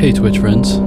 Hey Twitch friends.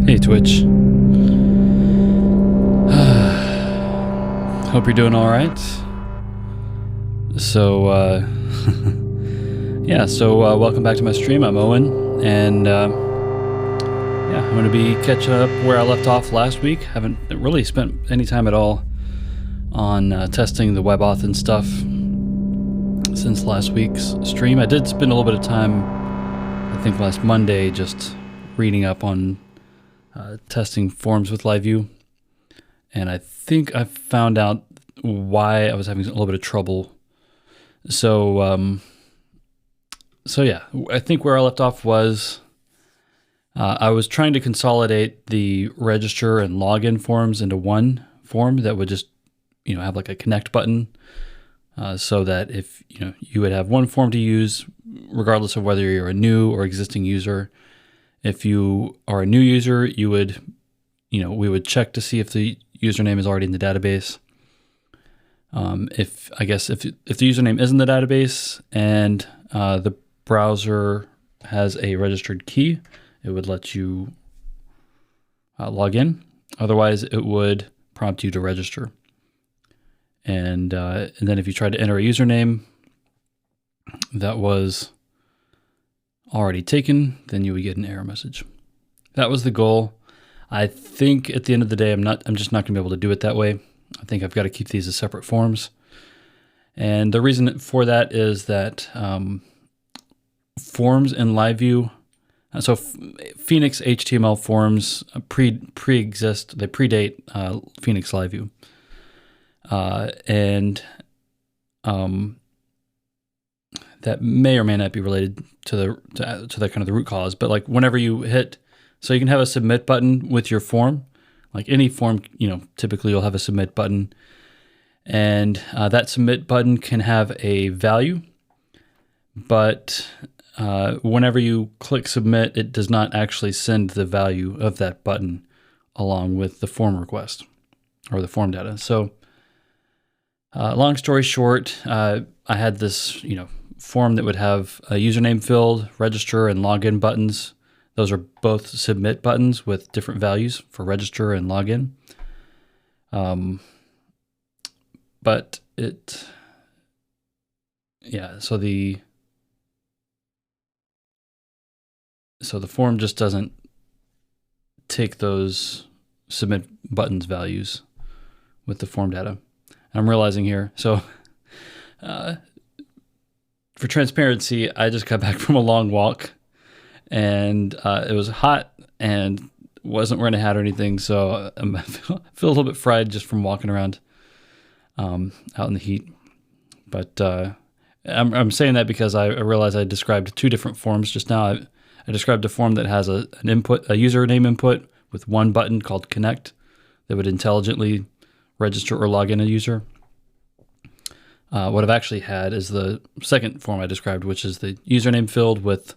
Hey Twitch. Hope you're doing all right. So, welcome back to my stream. I'm Owen, and I'm going to be catching up where I left off last week. Haven't really spent any time at all on testing the WebAuthn stuff since last week's stream. I did spend a little bit of time, I think last Monday, just reading up on testing forms with LiveView. And I think I found out why I was having a little bit of trouble. So I think where I left off was I was trying to consolidate the register and login forms into one form that would just, have like a connect button, so that if you would have one form to use, regardless of whether you're a new or existing user. If you are a new user, you would, we would check to see if the username is already in the database. If the username is in the database and the browser has a registered key, it would let you log in. Otherwise, it would prompt you to register. And then if you tried to enter a username that was already taken, then you would get an error message. That was the goal. I think at the end of the day, I'm just not going to be able to do it that way. I think I've got to keep these as separate forms. And the reason for that is that forms in LiveView, so Phoenix HTML forms pre-exist, they predate Phoenix LiveView. That may or may not be related to the kind of the root cause, but like whenever you hit, so you can have a submit button with your form. Like any form, typically you'll have a submit button, and that submit button can have a value, but whenever you click submit, it does not actually send the value of that button along with the form request or the form data. So long story short, I had this, form that would have a username field, register, and login buttons. Those are both submit buttons with different values for register and login. So the form just doesn't take those submit buttons values with the form data. I'm realizing here. So for transparency, I just got back from a long walk, and it was hot and wasn't wearing a hat or anything, so I feel a little bit fried just from walking around out in the heat. But I'm saying that because I realized I described two different forms just now. I described a form that has an input, a username input with one button called connect that would intelligently register or log in a user. What I've actually had is the second form I described, which is the username field with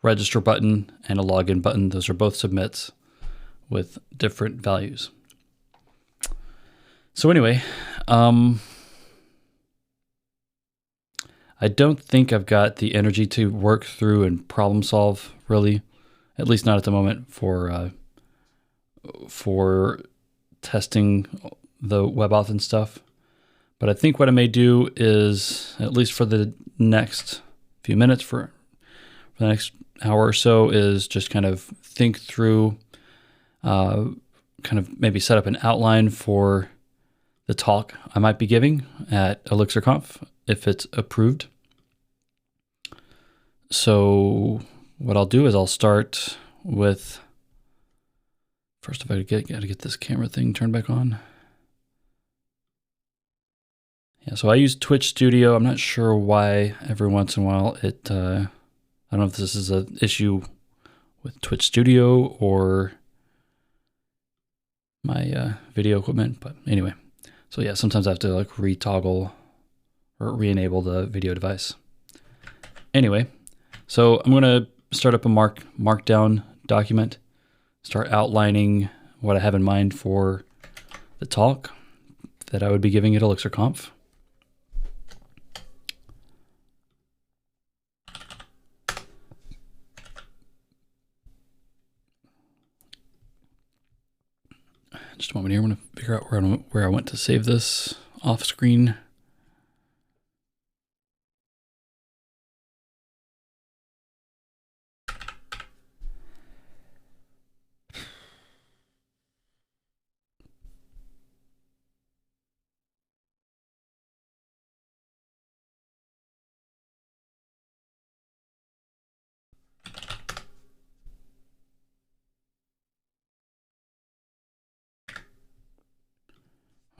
register button and a login button. Those are both submits with different values. So anyway, I don't think I've got the energy to work through and problem solve, really, at least not at the moment, for testing the WebAuthn stuff. But I think what I may do is, at least for the next few minutes, for the next hour or so, is just kind of think through, kind of maybe set up an outline for the talk I might be giving at ElixirConf, if it's approved. So what I'll do is I'll start with, first if I gotta get this camera thing turned back on. Yeah, so I use Twitch Studio. I'm not sure why every once in a while I don't know if this is an issue with Twitch Studio or my video equipment, but anyway. So yeah, sometimes I have to like retoggle or re-enable the video device. Anyway, so I'm gonna start up a markdown document, start outlining what I have in mind for the talk that I would be giving at ElixirConf. Just a moment here. I'm going to figure out where I went to save this. off screen.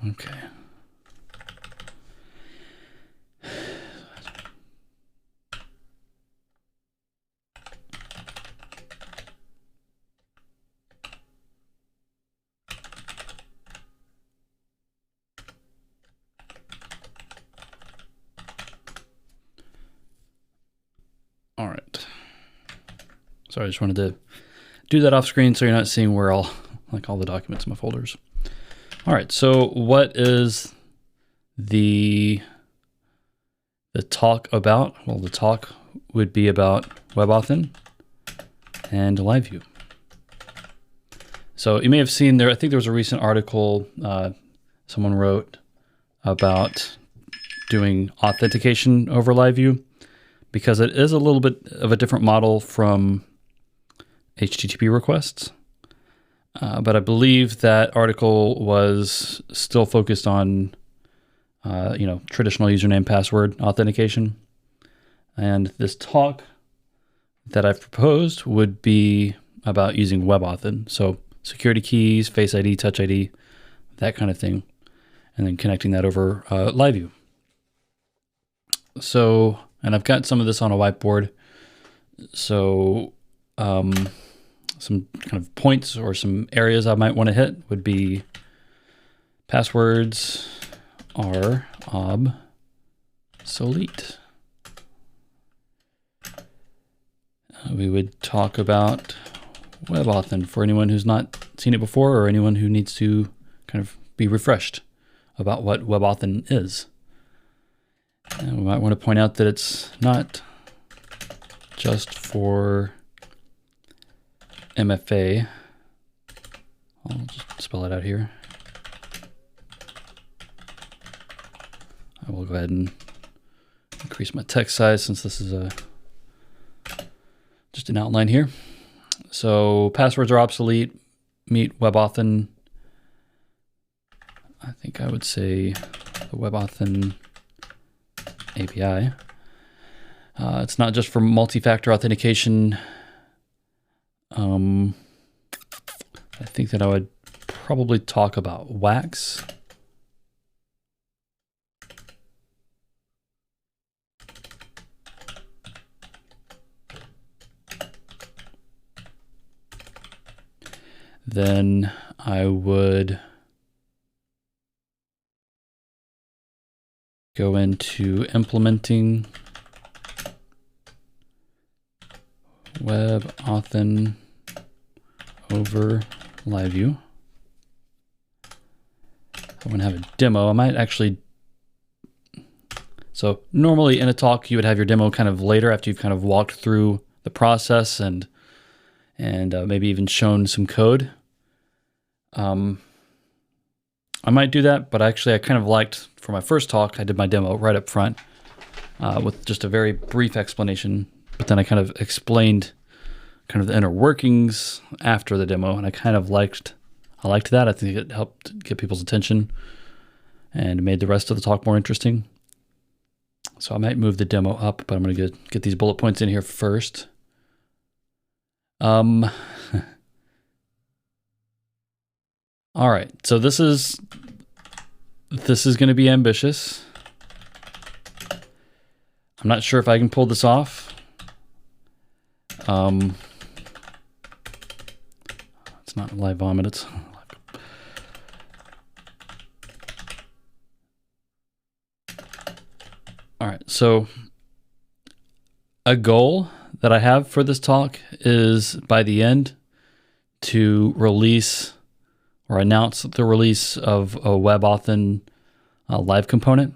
Okay. All right. So I just wanted to do that off screen so you're not seeing where all the documents in my folders. All right. So what is the talk about? Well, the talk would be about WebAuthn and LiveView. So you may have seen there, I think there was a recent article someone wrote about doing authentication over LiveView, because it is a little bit of a different model from HTTP requests. But I believe that article was still focused on, traditional username password authentication. And this talk that I've proposed would be about using WebAuthn. So security keys, Face ID, Touch ID, that kind of thing. And then connecting that over LiveView. So, and I've got some of this on a whiteboard. So some kind of points or some areas I might want to hit would be passwords are obsolete. We would talk about WebAuthn for anyone who's not seen it before or anyone who needs to kind of be refreshed about what WebAuthn is. And we might want to point out that it's not just for MFA. I'll just spell it out here. I will go ahead and increase my text size since this is just an outline here. So passwords are obsolete. Meet WebAuthn. I think I would say the WebAuthn API. It's not just for multi-factor authentication. I think that I would probably talk about WAX. Then I would go into implementing WebAuthn over LiveView. I want to have a demo. I might actually, so normally in a talk you would have your demo kind of later after you've kind of walked through the process and maybe even shown some code. I might do that, but actually I kind of liked, for my first talk, I did my demo right up front with just a very brief explanation, but then I kind of explained kind of the inner workings after the demo, and I kind of liked that. I think it helped get people's attention and made the rest of the talk more interesting. So I might move the demo up, but I'm going to get these bullet points in here first. All right, so this is going to be ambitious. I'm not sure if I can pull this off. It's not live vomit. It's all right. So a goal that I have for this talk is by the end to release or announce the release of a WebAuthn live component.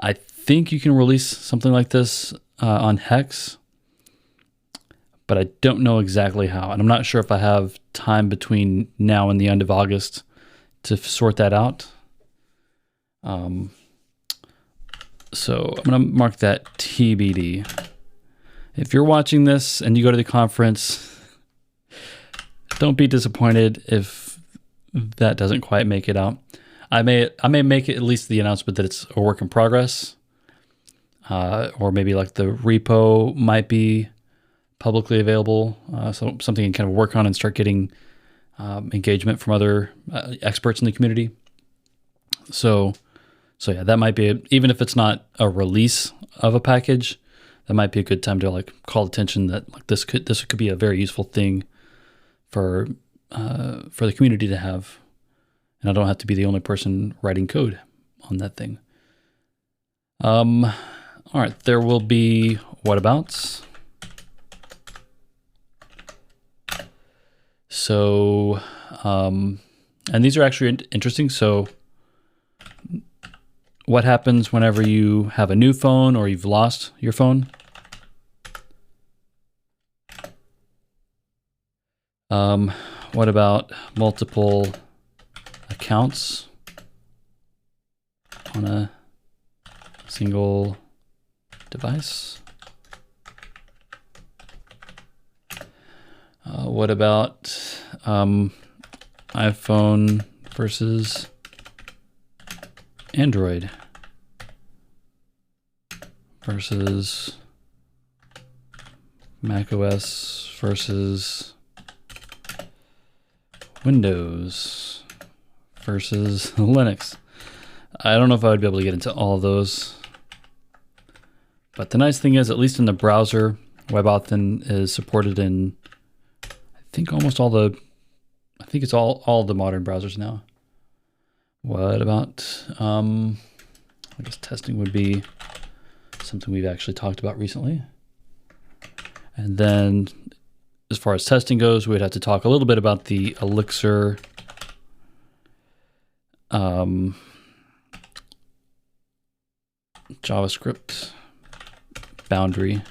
I think you can release something like this on Hex, but I don't know exactly how. And I'm not sure if I have time between now and the end of August to sort that out. So I'm going to mark that TBD. If you're watching this and you go to the conference, don't be disappointed if that doesn't quite make it out. I may make it at least the announcement that it's a work in progress, or maybe like the repo might be publicly available, so something you can kind of work on and start getting engagement from other experts in the community. So yeah, that might be even if it's not a release of a package, that might be a good time to like call attention that like this could be a very useful thing for the community to have, and I don't have to be the only person writing code on that thing. All right, there will be whatabouts. So, and these are actually interesting. So what happens whenever you have a new phone or you've lost your phone? What about multiple accounts on a single device? What about iPhone versus Android versus macOS versus Windows versus Linux? I don't know if I would be able to get into all of those, but the nice thing is, at least in the browser, WebAuthn is supported in, I think almost all the, I think it's all the modern browsers now. What about, I guess testing would be something we've actually talked about recently. And then as far as testing goes, we'd have to talk a little bit about the Elixir JavaScript boundary.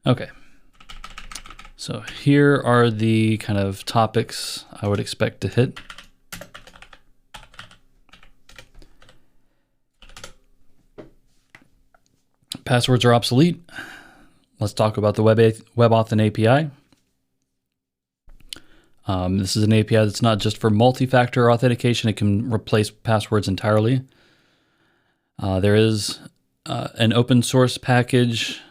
Okay. So here are the kind of topics I would expect to hit. Passwords are obsolete. Let's talk about the WebAuthn API. This is an API that's not just for multi-factor authentication. It can replace passwords entirely. There is an open source package,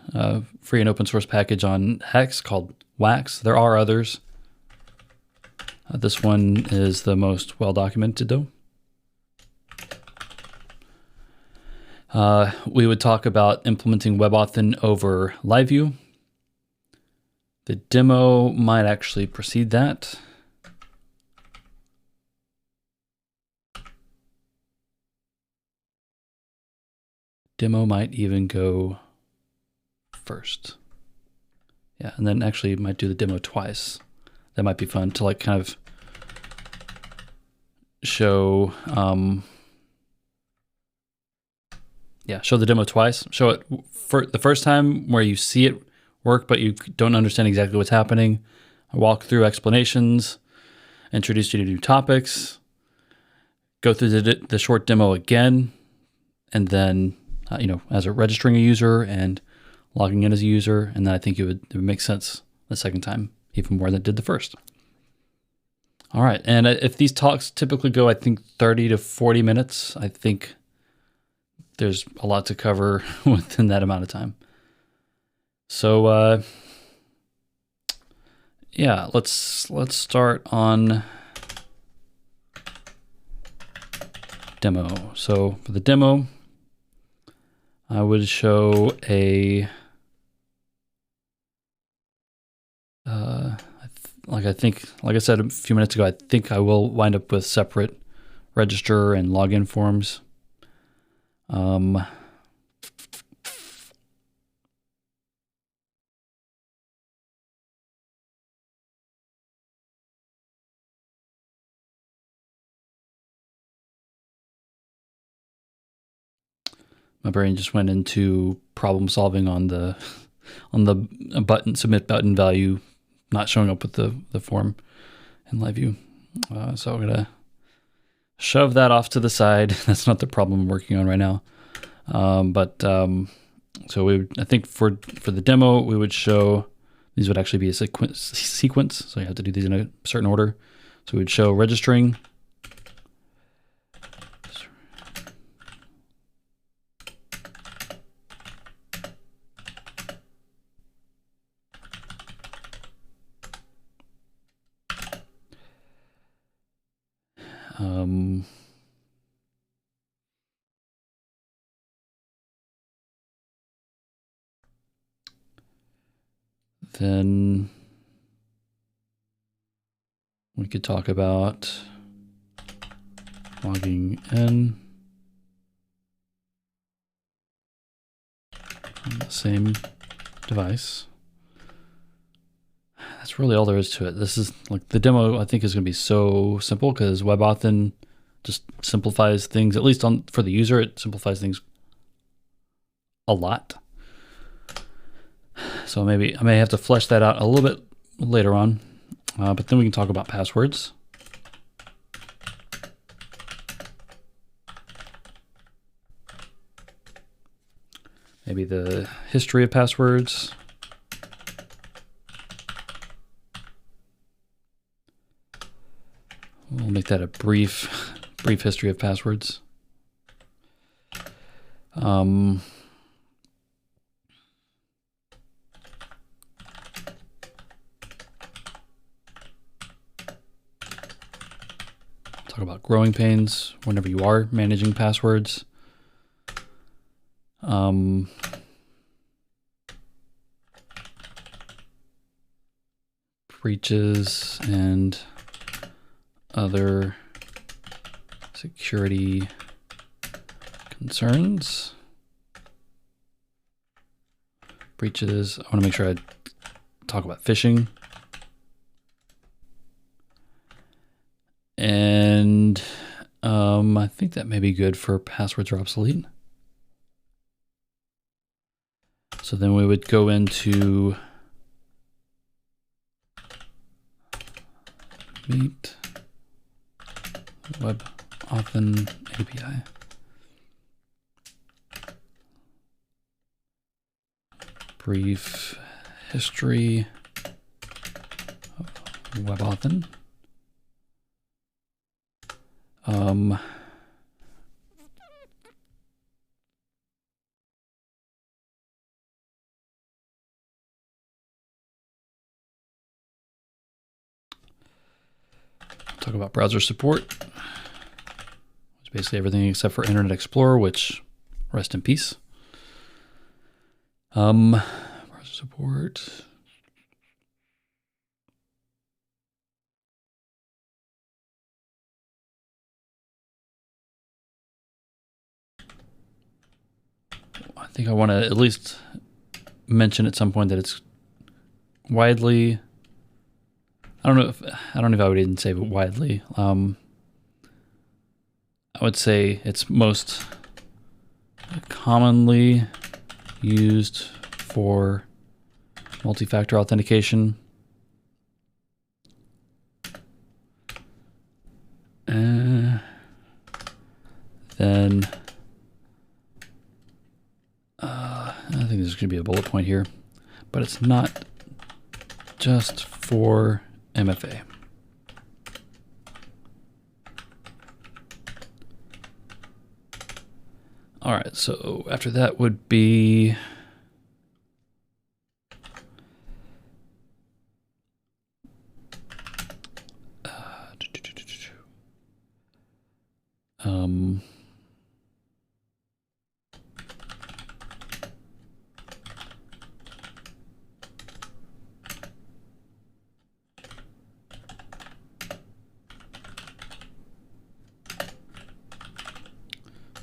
free and open source package on Hex called Wax. There are others. This one is the most well documented though. We would talk about implementing WebAuthn over LiveView. The demo might actually precede that. Demo might even go first. Yeah, and then actually might do the demo twice. That might be fun to like kind of show, show the demo twice. Show it for the first time where you see it work, but you don't understand exactly what's happening. I walk through explanations, introduce you to new topics, go through the short demo again, and then as a registering a user and logging in as a user, and then I think it would make sense the second time even more than it did the first. All right, and if these talks typically go, I think 30 to 40 minutes, I think there's a lot to cover within that amount of time. So yeah, let's start on demo. So for the demo, I would show a like I said a few minutes ago, I think I will wind up with separate register and login forms. My brain just went into problem solving on the submit button value not showing up with the form in LiveView. So I'm gonna shove that off to the side. That's not the problem I'm working on right now. So I think for the demo, we would show, these would actually be a sequence. So you have to do these in a certain order. So we would show registering. Then we could talk about logging in on the same device. That's really all there is to it. This is like the demo, I think, is going to be so simple because WebAuthn just simplifies things, at least for the user, it simplifies things a lot. So maybe I may have to flesh that out a little bit later on, but then we can talk about passwords. Maybe the history of passwords. We'll make that a brief history of passwords. Talk about growing pains whenever you are managing passwords. Breaches and other security concerns. Breaches, I want to make sure I talk about phishing. And I think that may be good for passwords are obsolete. So then we would go into meet WebAuthn API. Brief history of WebAuthn. Talk about browser support. It's basically everything except for Internet Explorer, which rest in peace. Browser support. I think I want to at least mention at some point that it's widely, I don't know if I would even say widely. I would say it's most commonly used for multi-factor authentication. Then I think there's going to be a bullet point here, but it's not just for MFA. All right, so after that would be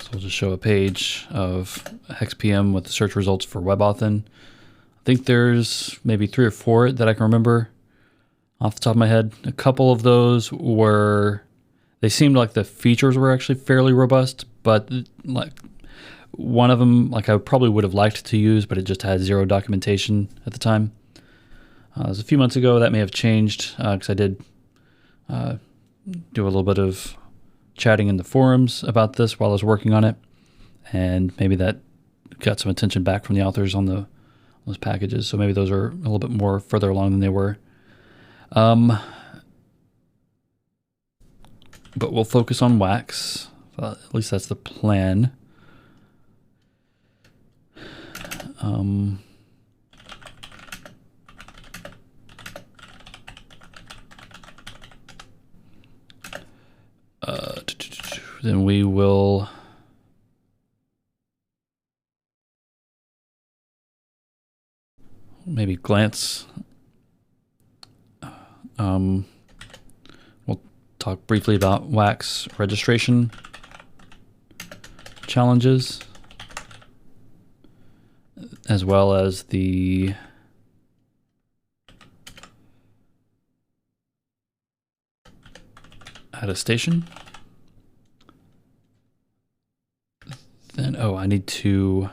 so we'll just show a page of HexPM with the search results for WebAuthn. I think there's maybe 3 or 4 that I can remember off the top of my head. A couple of those they seemed like the features were actually fairly robust, but like one of them, like I probably would have liked to use, but it just had 0 documentation at the time. It was a few months ago. That may have changed because I did do a little bit of chatting in the forums about this while I was working on it, and maybe that got some attention back from the authors on those packages. So maybe those are a little bit more further along than they were. But we'll focus on Wax. At least that's the plan. Then we will maybe glance. We'll talk briefly about Wax registration challenges, as well as the attestation. Then, I need to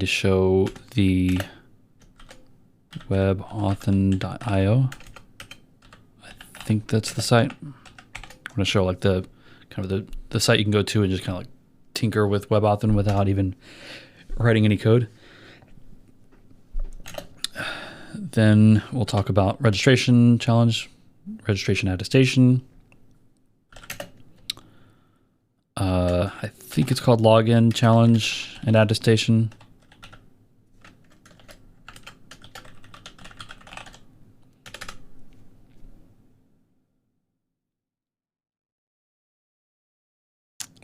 show the WebAuthn.io. I think that's the site. I'm going to show like the kind of the site you can go to and just kind of like tinker with WebAuthn without even writing any code. Then we'll talk about registration challenge, registration attestation. I think it's called login challenge and attestation.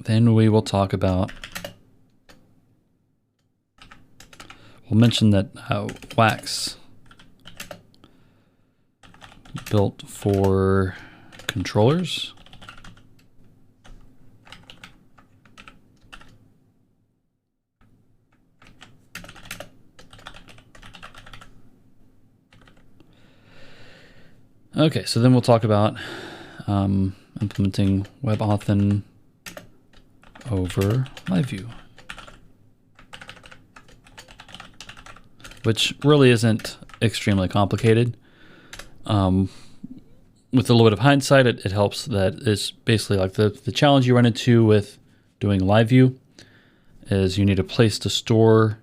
Then we will talk about, we'll mention that Wax built for controllers. Okay, so then we'll talk about implementing WebAuthn over LiveView, which really isn't extremely complicated. With a little bit of hindsight, it helps that it's basically like the challenge you run into with doing LiveView is you need a place to store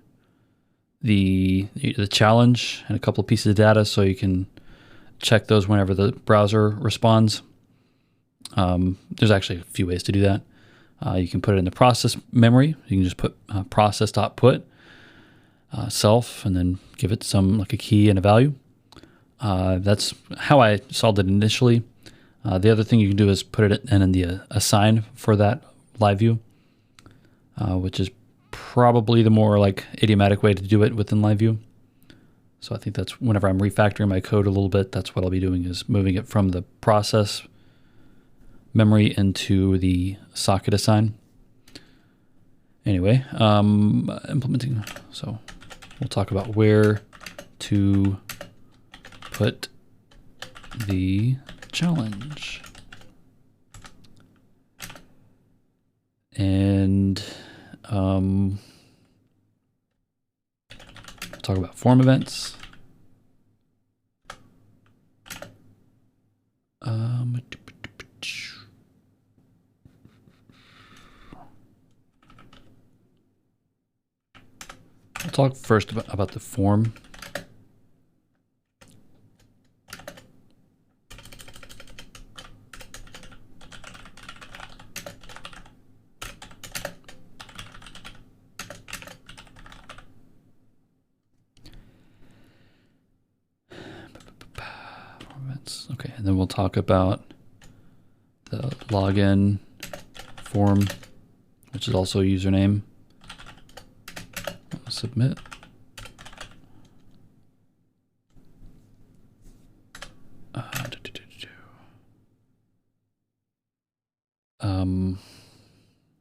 the challenge and a couple of pieces of data so you can check those whenever the browser responds. There's actually a few ways to do that. You can put it in the process memory. You can just put process.put self and then give it some like a key and a value. That's how I solved it initially. The other thing you can do is put it in the assign for that LiveView, which is probably the more like idiomatic way to do it within LiveView. So I think that's whenever I'm refactoring my code a little bit, that's what I'll be doing, is moving it from the process memory into the socket assign. Anyway, implementing. So we'll talk about where to put the challenge. And talk about form events. I'll talk first about the form. Okay, and then we'll talk about the login form, which is also a username. Submit.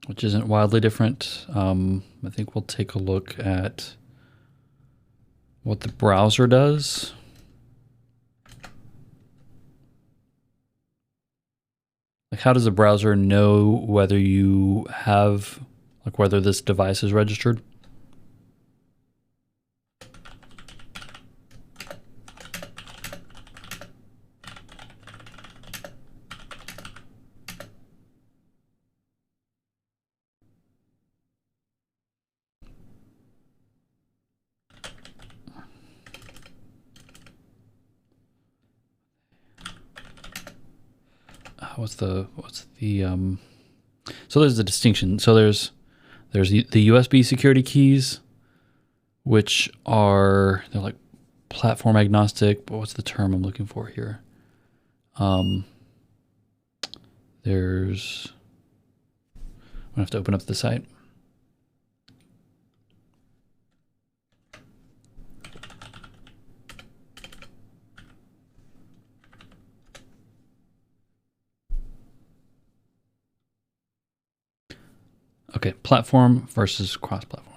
Which isn't wildly different. I think we'll take a look at what the browser does. Like, how does the browser know whether you have, like, whether this device is registered? what's the so there's the distinction. So there's the USB security keys, which they're like platform agnostic, but what's the term I'm looking for here? There's, I'm gonna have to open up the site. Okay, platform versus cross-platform.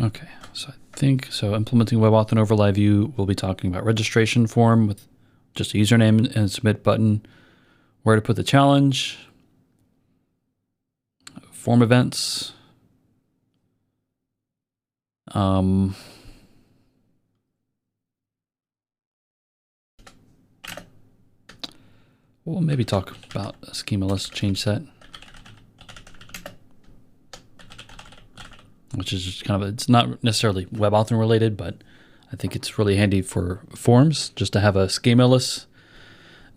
Okay, so I think, implementing WebAuthn over LiveView, we'll be talking about registration form with just a username and a submit button, where to put the challenge, form events, we'll maybe talk about a schemaless change set, which is just kind of, it's not necessarily WebAuthn related, but I think it's really handy for forms just to have a schemaless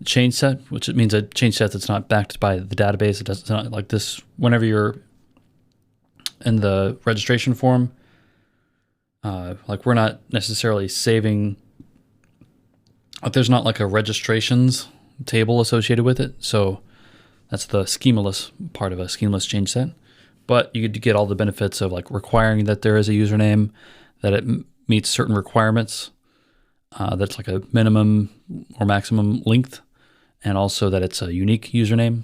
change set, which it means a change set that's not backed by the database. It's not like this. Whenever you're in the registration form, like we're not necessarily saving, like there's not like a registrations table associated with it. So that's the schemaless part of a schemaless change set. But you get all the benefits of like requiring that there is a username, that it meets certain requirements, that's like a minimum or maximum length, and also that it's a unique username,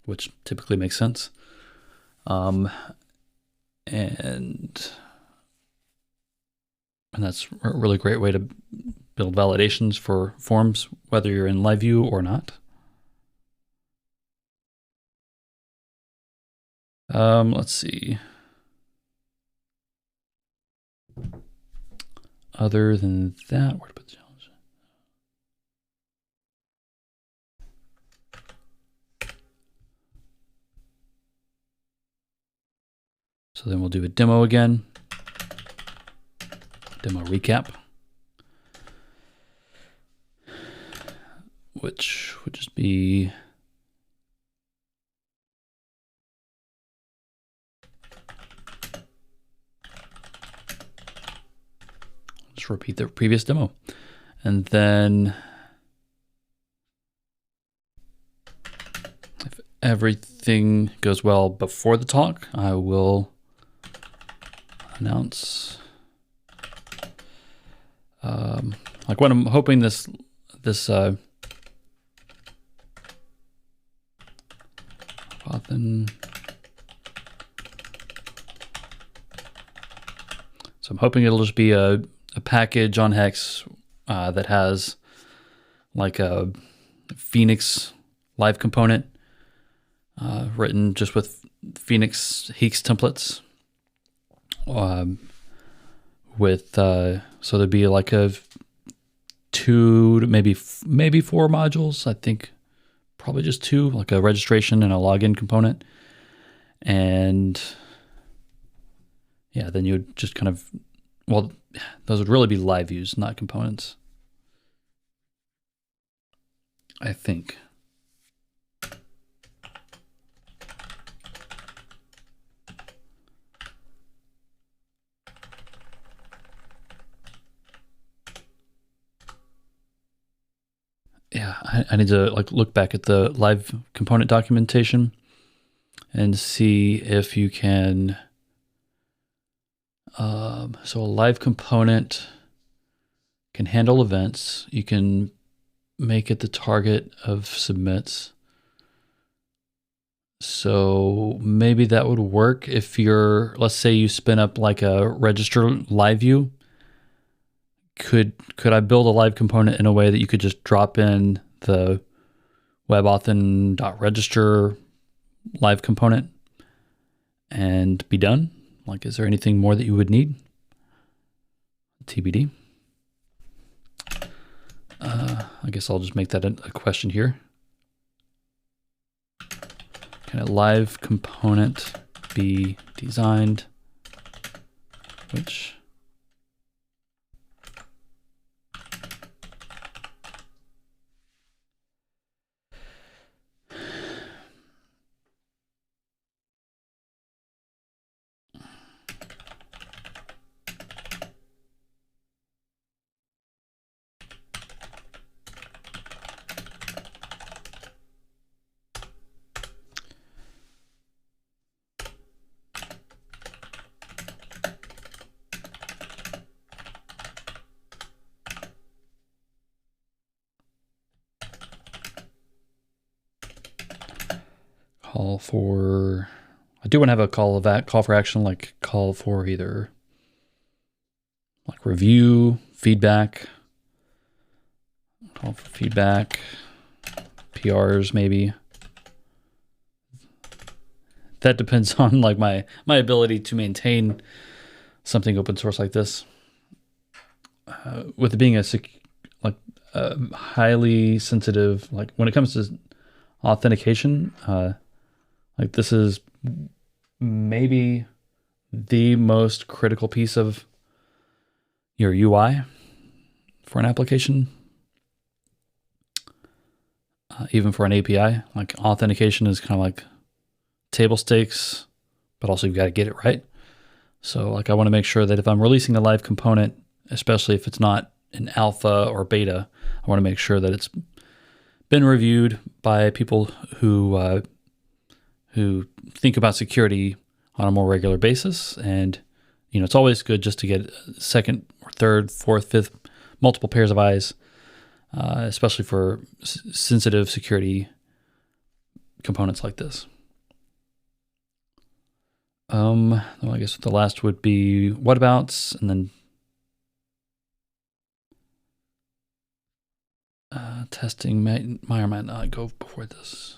which typically makes sense. And that's a really great way to build validations for forms, whether you're in LiveView or not. Let's see. Other than that, where to put the challenge? So then we'll do a demo again. Demo recap, which would just be repeat the previous demo. And then if everything goes well before the talk, I will announce like what I'm hoping this WebAuthn. So I'm hoping it'll just be a package on Hex that has like a Phoenix live component written just with Phoenix Hex templates. So there'd be like a 2 to maybe 4 modules. I think probably just 2, like a registration and a login component. And yeah, then you would just kind of, well, those would really be live views, not components, I think. Yeah, I need to like look back at the live component documentation and see if you can. So a live component can handle events. You can make it the target of submits. So maybe that would work if you're, let's say you spin up like a register live view, could I build a live component in a way that you could just drop in the WebAuthn.register live component and be done? Like, is there anything more that you would need? TBD. I guess I'll just make that a question here. Can a live component be designed which call for, I do want to have a call for action, like call for either like review, feedback, call for feedback, PRs maybe. That depends on like my ability to maintain something open source like this. With it being a highly sensitive, like when it comes to authentication, like this is maybe the most critical piece of your UI for an application, even for an API. Like authentication is kind of like table stakes, but also you've got to get it right. So like I want to make sure that if I'm releasing a live component, especially if it's not an alpha or beta, I want to make sure that it's been reviewed by people who think about security on a more regular basis. And, you know, it's always good just to get second or third, fourth, fifth, multiple pairs of eyes, especially for sensitive security components like this. Well, I guess the last would be whatabouts, and then testing may or might not go before this.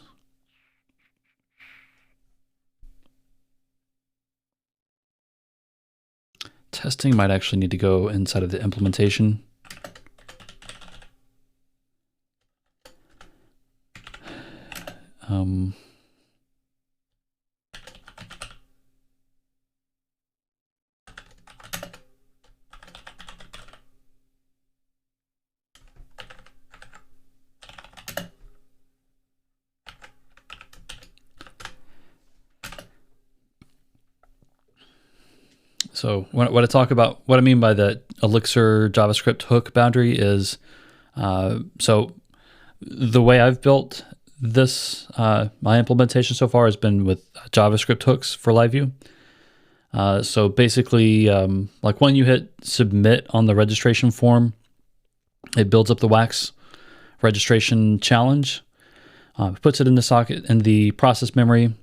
Testing might actually need to go inside of the implementation. So what I mean by the Elixir JavaScript hook boundary is, so the way I've built this, my implementation so far has been with JavaScript hooks for LiveView. So basically, like when you hit submit on the registration form, it builds up the Wax registration challenge, puts it in the socket in the process memory,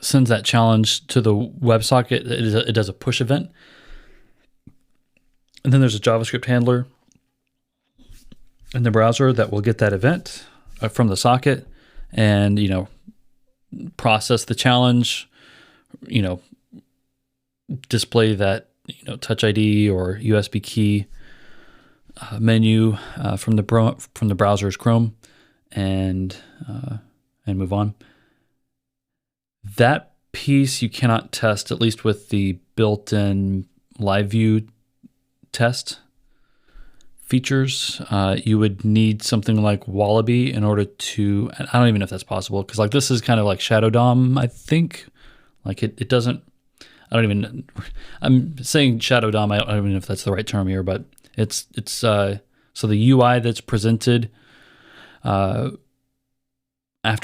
sends that challenge to the WebSocket. It does a push event. And then there's a JavaScript handler in the browser that will get that event from the socket and, you know, process the challenge, you know, display that, you know, Touch ID or USB key menu from the browser's Chrome, and move on. That piece you cannot test, at least with the built-in LiveView test features. You would need something like Wallaby in order to, I don't even know if that's possible, because like this is kind of like Shadow DOM, I think. Like it doesn't, I'm saying Shadow DOM, I don't even know if that's the right term here, but it's so the UI that's presented after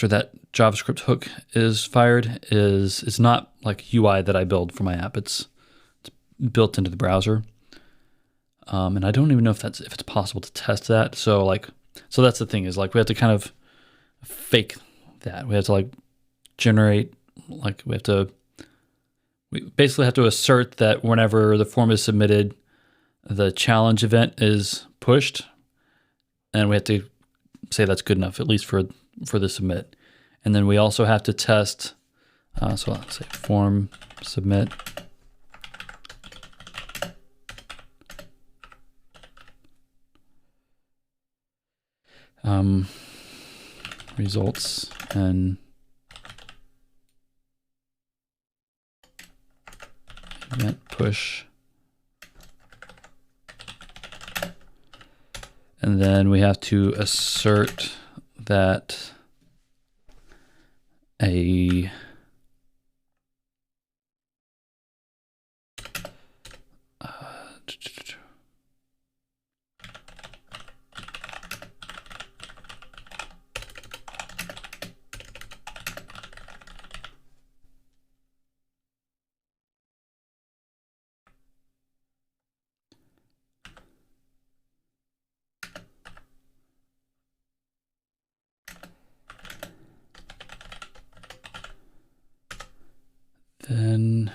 that JavaScript hook is fired is not like UI that I build for my app. It's built into the browser, and I don't even know if it's possible to test that. So that's the thing, is like we have to kind of fake that. We have to like generate, like we basically have to assert that whenever the form is submitted, the challenge event is pushed, and we have to say that's good enough, at least for the submit. And then we also have to test, so let's say form submit. Results and event push. And then we have to assert that a then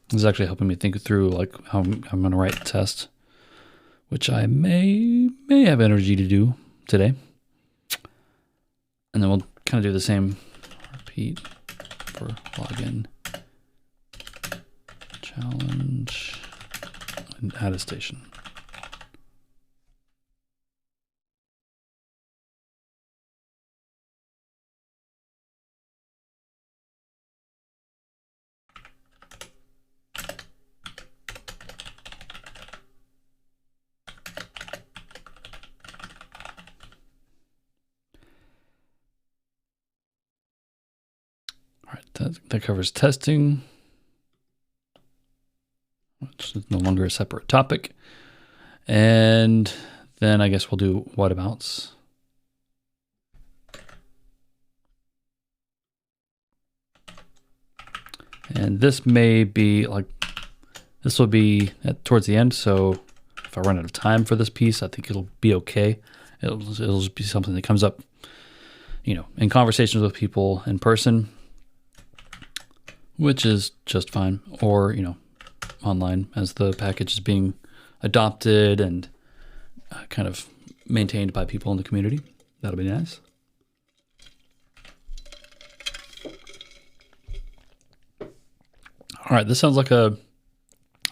this is actually helping me think through like how I'm going to write the test, which I may have energy to do today. And then we'll kind of do the same repeat for login, challenge, and attestation. All right, that covers testing, which is no longer a separate topic. And then I guess we'll do whatabouts. And this may be like, this will be towards the end. So if I run out of time for this piece, I think it'll be okay. It'll just be something that comes up, in conversations with people in person, which is just fine, or, online as the package is being adopted and kind of maintained by people in the community. That'll be nice. All right, this sounds like a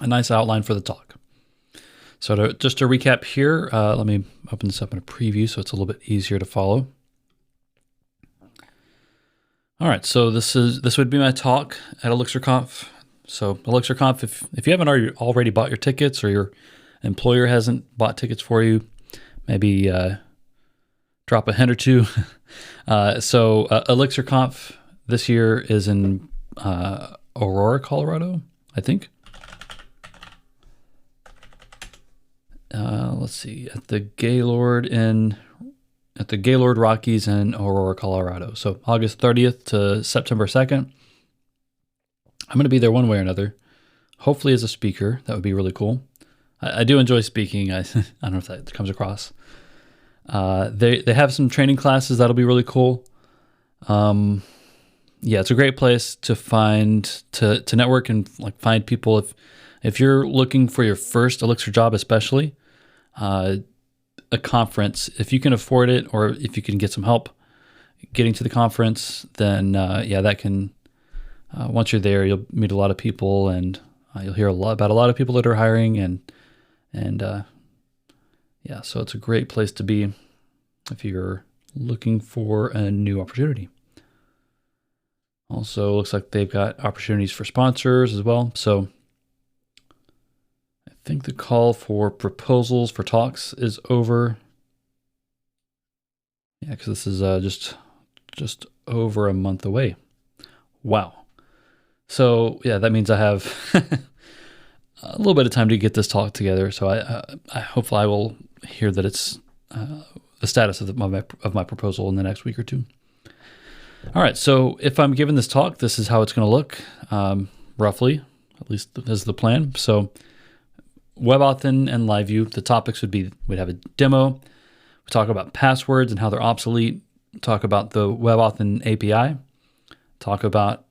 nice outline for the talk. So just to recap here, let me open this up in a preview so it's a little bit easier to follow. All right, so this would be my talk at ElixirConf. So ElixirConf, if you haven't already bought your tickets or your employer hasn't bought tickets for you, maybe drop a hint or two. So ElixirConf this year is in Aurora, Colorado, I think. Let's see, at the Gaylord Rockies in Aurora, Colorado. So August 30th to September 2nd. I'm going to be there one way or another. Hopefully as a speaker. That would be really cool. I do enjoy speaking. I don't know if that comes across. They have some training classes. That'll be really cool. Yeah, it's a great place to to network and like find people. If you're looking for your first Elixir job, especially a conference, if you can afford it, or if you can get some help getting to the conference, then yeah, that can. Once you're there, you'll meet a lot of people, and you'll hear about a lot of people that are hiring, and yeah, so it's a great place to be if you're looking for a new opportunity. Also, looks like they've got opportunities for sponsors as well. So I think the call for proposals for talks is over. Yeah, because this is just over a month away. Wow. So yeah, that means I have a little bit of time to get this talk together. So I hopefully I will hear that it's the status of my proposal in the next week or two. All right, so if I'm giving this talk, this is how it's going to look, roughly, at least this is the plan. So WebAuthn and LiveView, the topics would be, we'd have a demo, we talk about passwords and how they're obsolete, talk about the WebAuthn API, talk about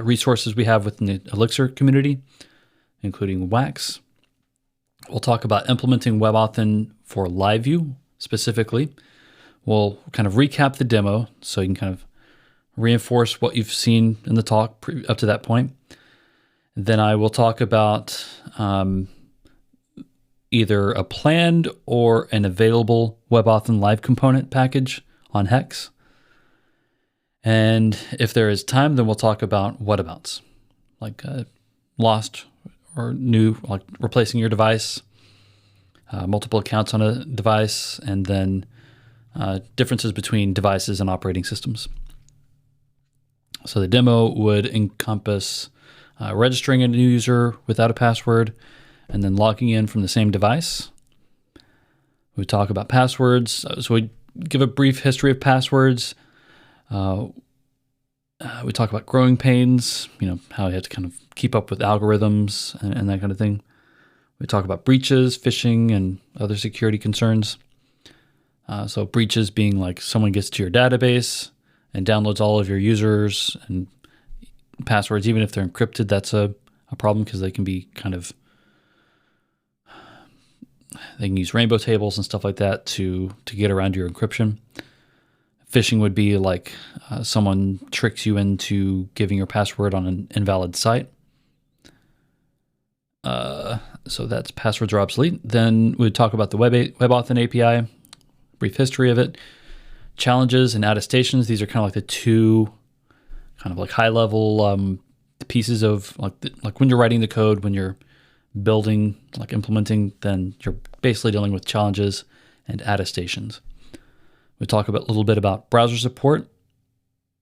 resources we have within the Elixir community, including Wax. We'll talk about implementing WebAuthn for LiveView specifically. We'll kind of recap the demo so you can kind of reinforce what you've seen in the talk up to that point. Then I will talk about either a planned or an available WebAuthn Live component package on Hex. And if there is time, then we'll talk about whatabouts, like lost or new, like replacing your device, multiple accounts on a device, and then differences between devices and operating systems. So the demo would encompass registering a new user without a password and then logging in from the same device. We talk about passwords. So we give a brief history of passwords. We talk about growing pains, how you have to kind of keep up with algorithms and that kind of thing. We talk about breaches, phishing, and other security concerns. So breaches being like someone gets to your database and downloads all of your users and passwords, even if they're encrypted. That's a problem because they can be they can use rainbow tables and stuff like that to get around your encryption. Phishing would be like someone tricks you into giving your password on an invalid site. So that's passwords are obsolete. Then we'd talk about the WebAuthn API, brief history of it, challenges and attestations. These are kind of like the two kind of like high level pieces of like when you're writing the code, when you're building, like implementing, then you're basically dealing with challenges and attestations. We talk a little bit about browser support.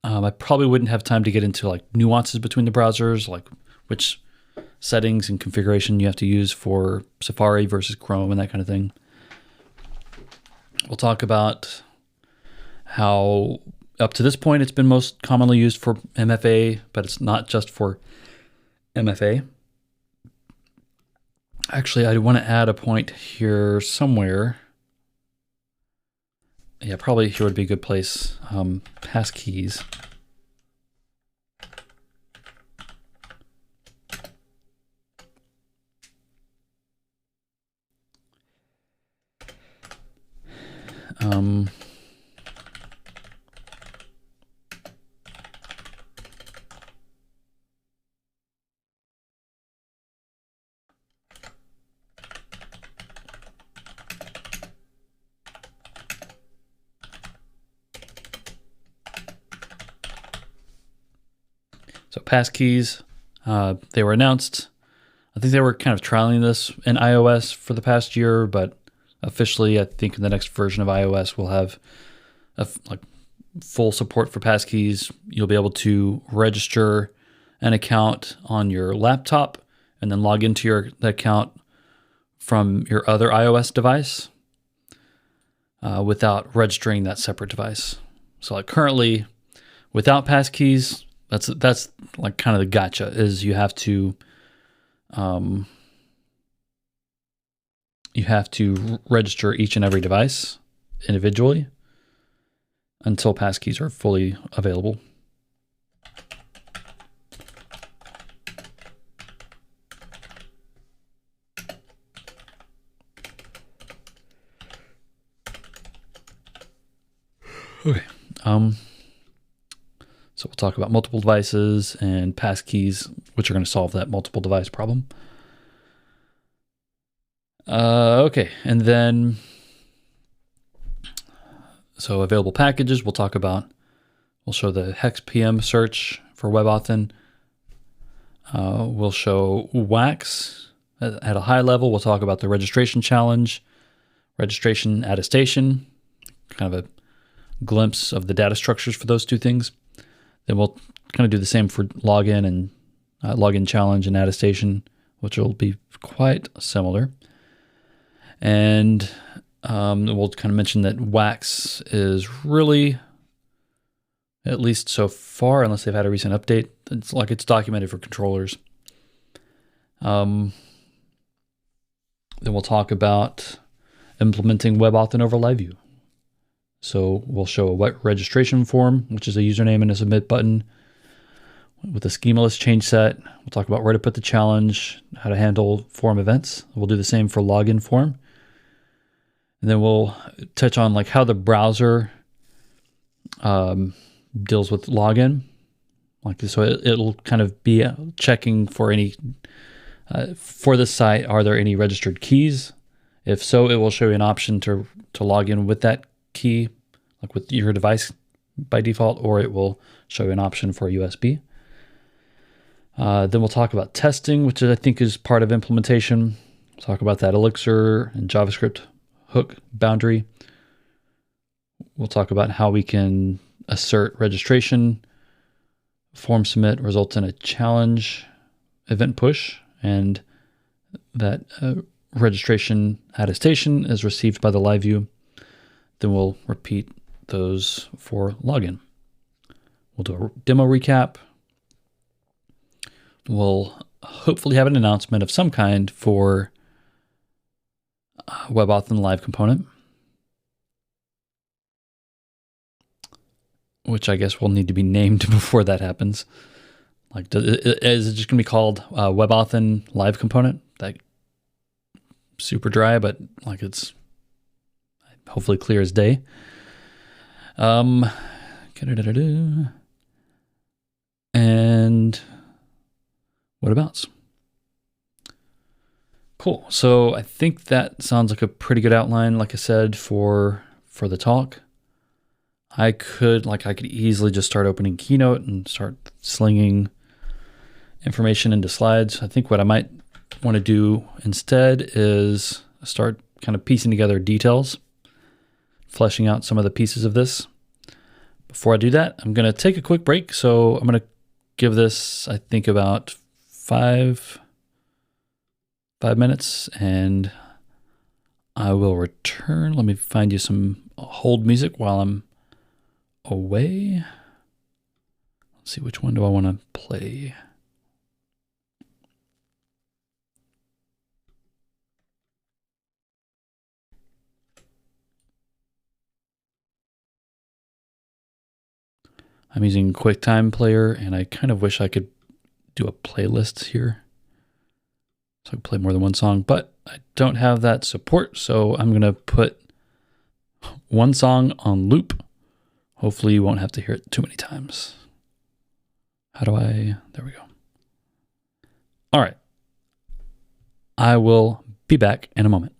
I probably wouldn't have time to get into like nuances between the browsers, like which settings and configuration you have to use for Safari versus Chrome and that kind of thing. We'll talk about how up to this point it's been most commonly used for MFA, but it's not just for MFA. Actually, I want to add a point here somewhere. Yeah, probably here would be a good place. Passkeys. So passkeys, they were announced. I think they were kind of trialing this in iOS for the past year, but officially, I think in the next version of iOS, we'll have like full support for passkeys. You'll be able to register an account on your laptop and then log into the account from your other iOS device without registering that separate device. So like currently, without passkeys, that's like kind of the gotcha is you have to register each and every device individually until passkeys are fully available. Okay. So we'll talk about multiple devices and passkeys, which are going to solve that multiple device problem. Okay, and then, so available packages, we'll show the hex PM search for WebAuthn. We'll show Wax at a high level. We'll talk about the registration challenge, registration attestation, kind of a glimpse of the data structures for those two things. Then we'll kind of do the same for login and login challenge and attestation, which will be quite similar. And we'll kind of mention that Wax is really, at least so far, unless they've had a recent update, it's documented for controllers. Then we'll talk about implementing WebAuthn over LiveView. So we'll show a web registration form, which is a username and a submit button. with the schemaless change set. We'll talk about where to put the challenge, how to handle form events. We'll do the same for login form. And then we'll touch on like how the browser deals with login. Like so it'll kind of be checking for any, for the site, are there any registered keys? If so, it will show you an option to log in with that key, like with your device by default, or it will show you an option for USB. Then we'll talk about testing, which I think is part of implementation. We'll talk about that Elixir and JavaScript hook boundary. We'll talk about how we can assert registration, form submit results in a challenge, event push, and that registration attestation is received by the LiveView. Then we'll repeat those for login. We'll do a demo recap. We'll hopefully have an announcement of some kind for WebAuthn Live component, which I guess will need to be named before that happens. Like, is it just going to be called WebAuthn Live component? That super dry, but like it's hopefully clear as day. And whatabouts. Cool. So I think that sounds like a pretty good outline, like I said, for the talk. I could easily just start opening Keynote and start slinging information into slides. I think what I might want to do instead is start kind of piecing together details, fleshing out some of the pieces of this. Before I do that, I'm going to take a quick break. So I'm going to give this, I think, about five minutes, and I will return. Let me find you some hold music while I'm away. Let's see, which one do I want to play? I'm using QuickTime Player, and I kind of wish I could do a playlist here, so I can play more than one song, but I don't have that support, so I'm going to put one song on loop. Hopefully you won't have to hear it too many times. There we go. All right. I will be back in a moment.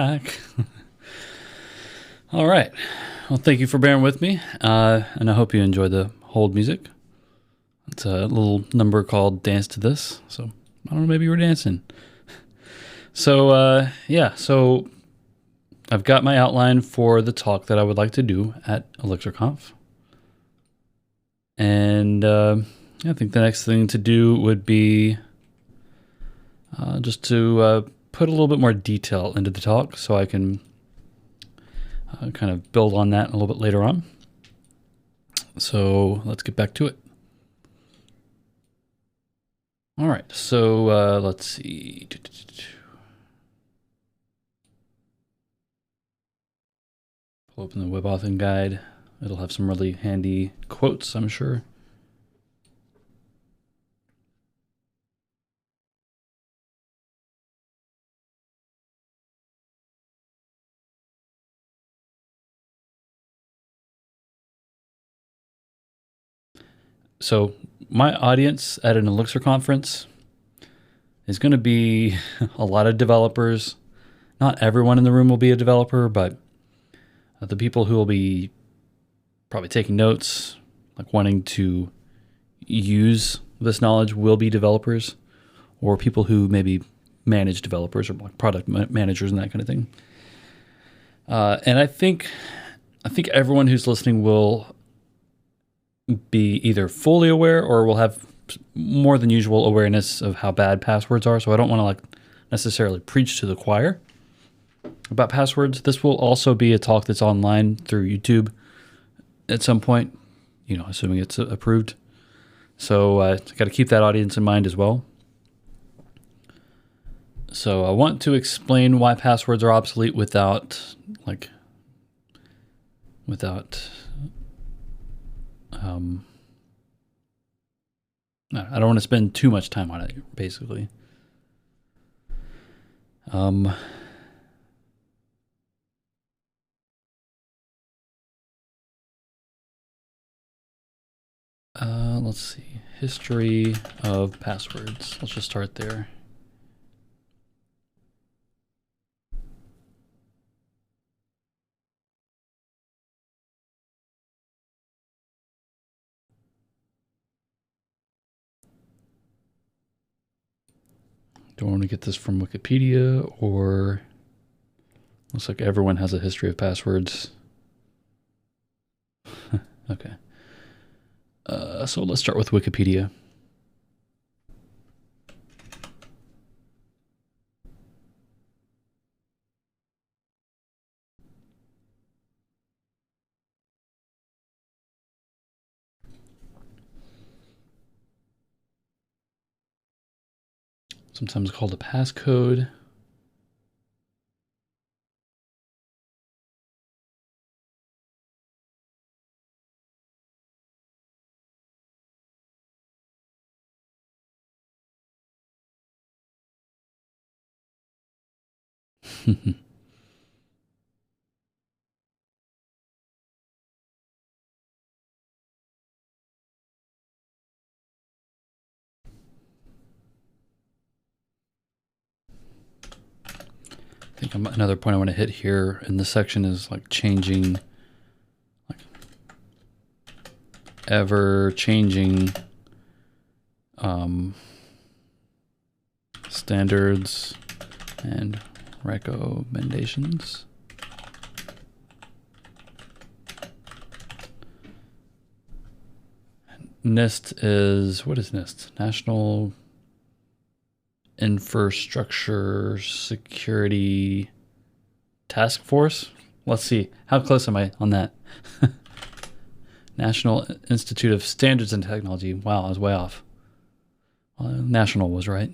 back. All right. Well, thank you for bearing with me, and I hope you enjoy the hold music. It's a little number called Dance to This, so I don't know, maybe you were dancing. So, so I've got my outline for the talk that I would like to do at ElixirConf. And I think the next thing to do would be just to put a little bit more detail into the talk so I can kind of build on that a little bit later on. So let's get back to it. All right, so let's see. Pull open the WebAuthn guide. It'll have some really handy quotes, I'm sure. So my audience at an Elixir conference is going to be a lot of developers. Not everyone in the room will be a developer, but the people who will be probably taking notes, like wanting to use this knowledge, will be developers, or people who maybe manage developers or like product managers and that kind of thing. And I think everyone who's listening will be either fully aware or will have more than usual awareness of how bad passwords are. So I don't want to like necessarily preach to the choir about passwords. This will also be a talk that's online through YouTube at some point, you know, assuming it's approved. So I got to keep that audience in mind as well. So I want to explain why passwords are obsolete without I don't want to spend too much time on it, basically. Let's see. History of passwords. Let's just start there. Do I want to get this from Wikipedia, or looks like everyone has a history of passwords? Okay. So let's start with Wikipedia. Sometimes called a passcode. I think another point I want to hit here in this section is like changing, like ever changing standards and recommendations. NIST is, what is NIST? National Infrastructure Security Task Force. Let's see. How close am I on that? National Institute of Standards and Technology. Wow, I was way off. National was right.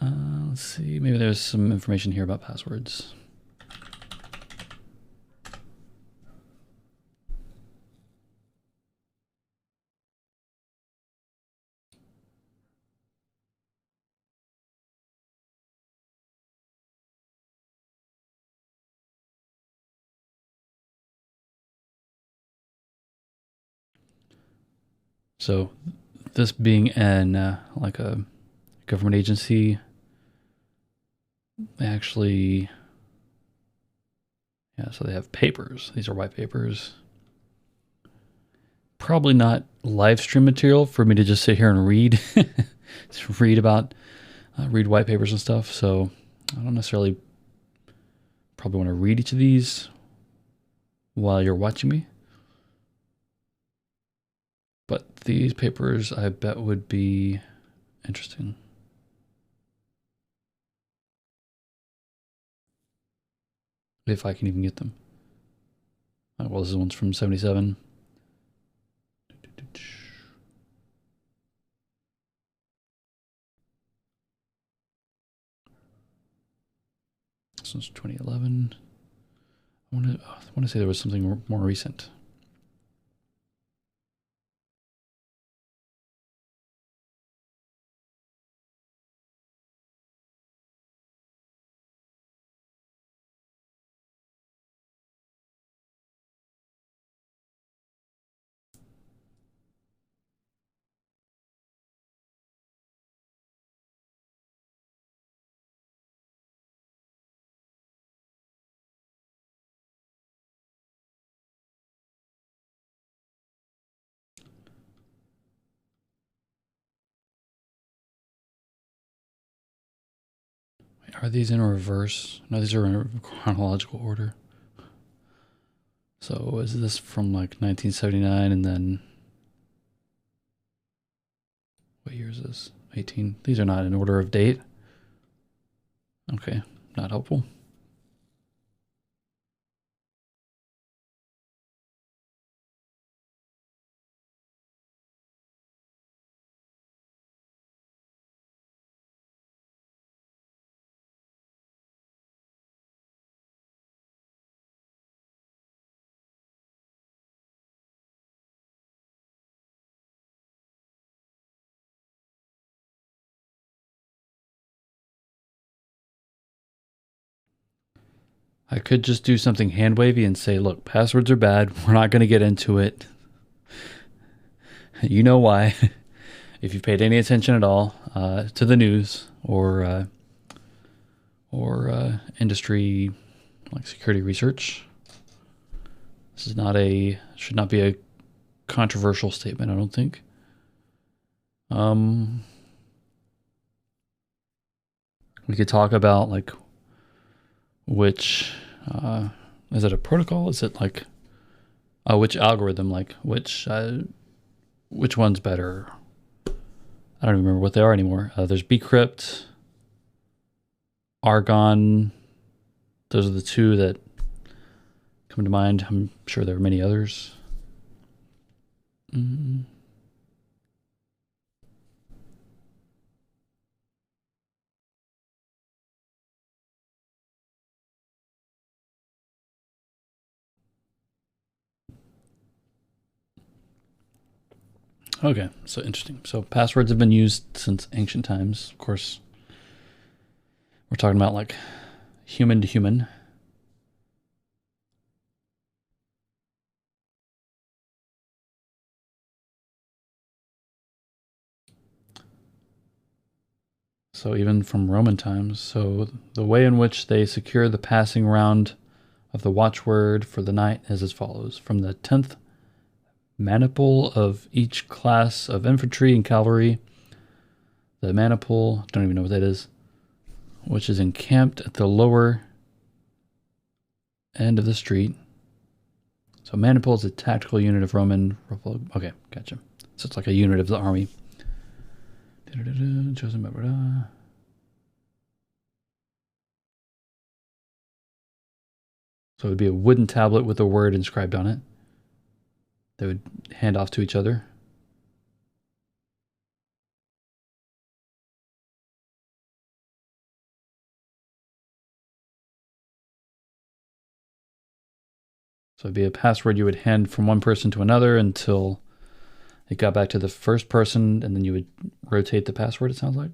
Let's see. Maybe there's some information here about passwords. So this being an like a government agency, They actually, yeah, so they have papers. These are white papers. Probably not live stream material for me to just sit here and read, just read white papers and stuff. So I don't necessarily probably want to read each of these while you're watching me. But these papers, I bet, would be interesting. If I can even get them. Well, this one's from 77. This one's 2011. I want to say there was something more recent. Are these in reverse? No, these are in chronological order. So is this from like 1979 and then what year is this? 18. These are not in order of date. Okay, not helpful. I could just do something hand wavy and say, look, passwords are bad. We're not going to get into it. You know why. If you've paid any attention at all to the news or industry like security research, this is not should not be a controversial statement, I don't think. We could talk about like which is it a protocol? Is it like which algorithm? Like which one's better? I don't even remember what they are anymore. There's bcrypt, Argon. Those are the two that come to mind. I'm sure there are many others. Okay, so interesting. So passwords have been used since ancient times. Of course, we're talking about like human to human. So even from Roman times. So the way in which they secure the passing round of the watchword for the night is as follows. From the 10th maniple of each class of infantry and cavalry, the maniple, don't even know what that is, which is encamped at the lower end of the street. So maniple is a tactical unit of Roman Republic. Okay, gotcha. So it's like a unit of the army. Chosen by So it would be a wooden tablet with a word inscribed on it. They would hand off to each other. So it'd be a password you would hand from one person to another until it got back to the first person, and then you would rotate the password, it sounds like.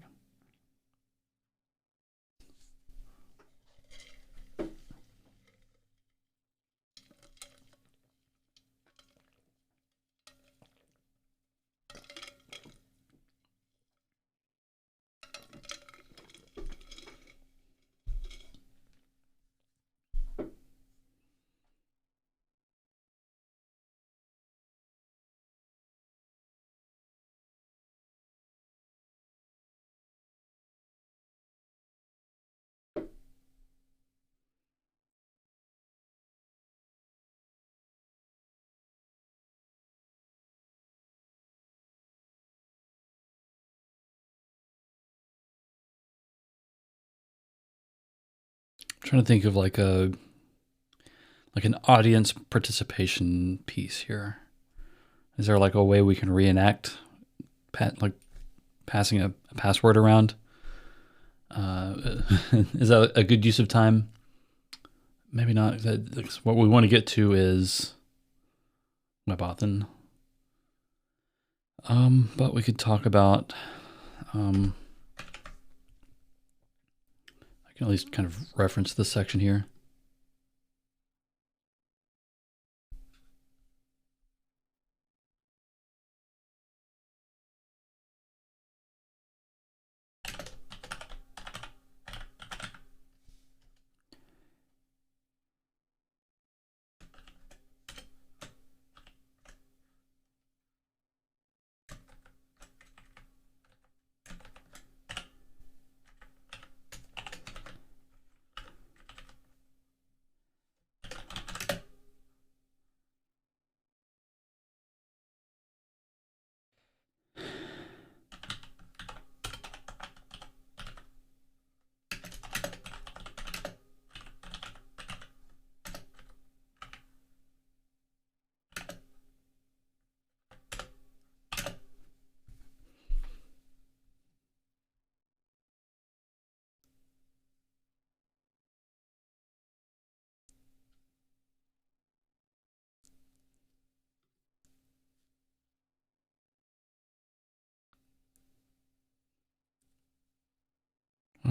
trying to think of like an audience participation piece here. Is there like a way we can reenact like passing a password around? Is that a good use of time? Maybe not. What we want to get to is WebAuthn. But we could talk about, I can at least kind of reference this section here.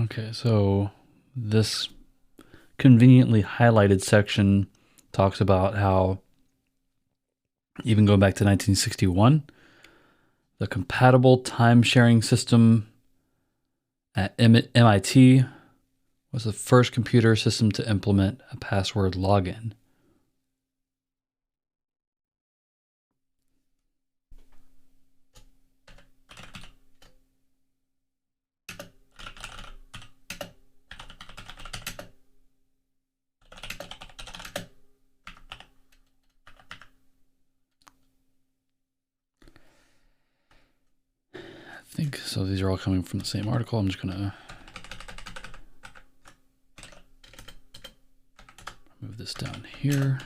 Okay, so this conveniently highlighted section talks about how, even going back to 1961, the compatible time-sharing system at MIT was the first computer system to implement a password login. I think so. These are all coming from the same article. I'm just gonna move this down here.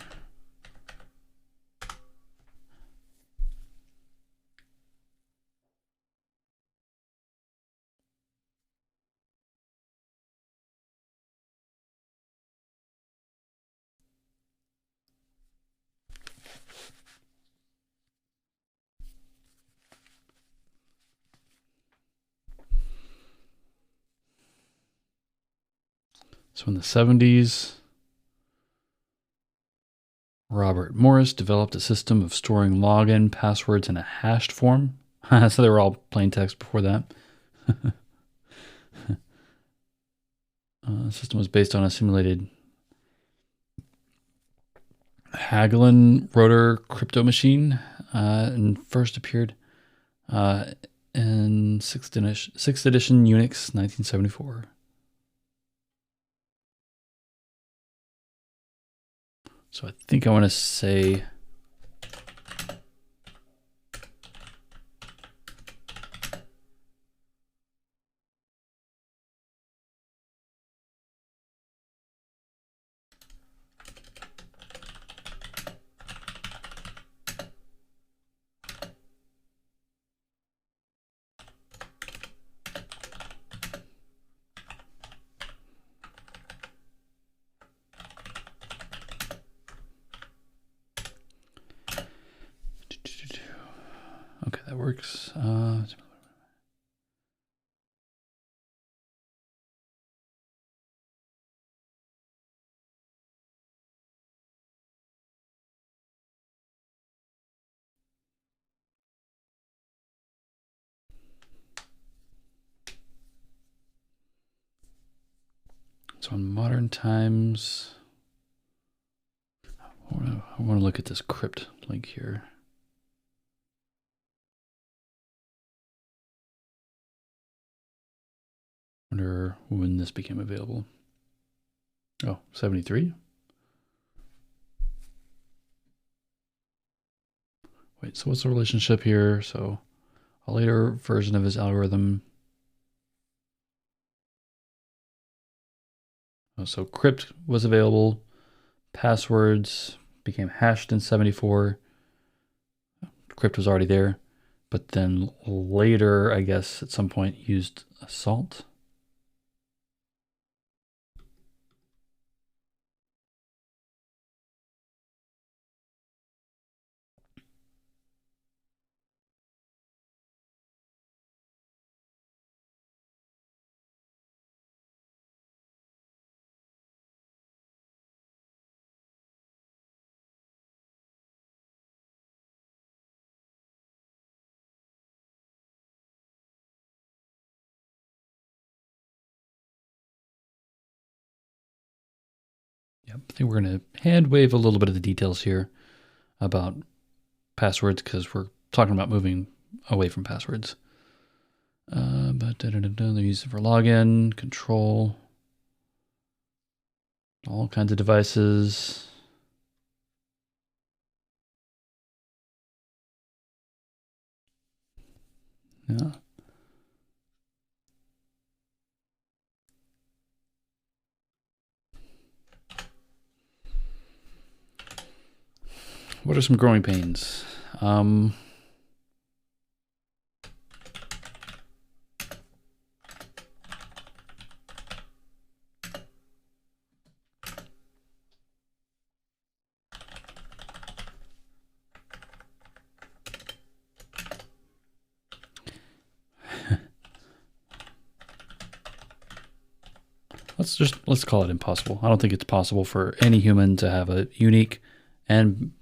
So in the 70s, Robert Morris developed a system of storing login passwords in a hashed form. So they were all plain text before that. The system was based on a simulated Hagelin rotor crypto machine and first appeared in 6th edition Unix 1974. So I think I want to say okay, that works. So in modern times, I want to look at this crypt link here. Wonder when this became available. Oh, 73? Wait, so what's the relationship here? So a later version of his algorithm. So crypt was available. Passwords became hashed in 74. Crypt was already there. But then later, I guess, at some point used assault. Yep, I think we're going to hand wave a little bit of the details here about passwords because we're talking about moving away from passwords. But they're used for login, control, all kinds of devices. Yeah. What are some growing pains? Let's call it impossible. I don't think it's possible for any human to have a unique and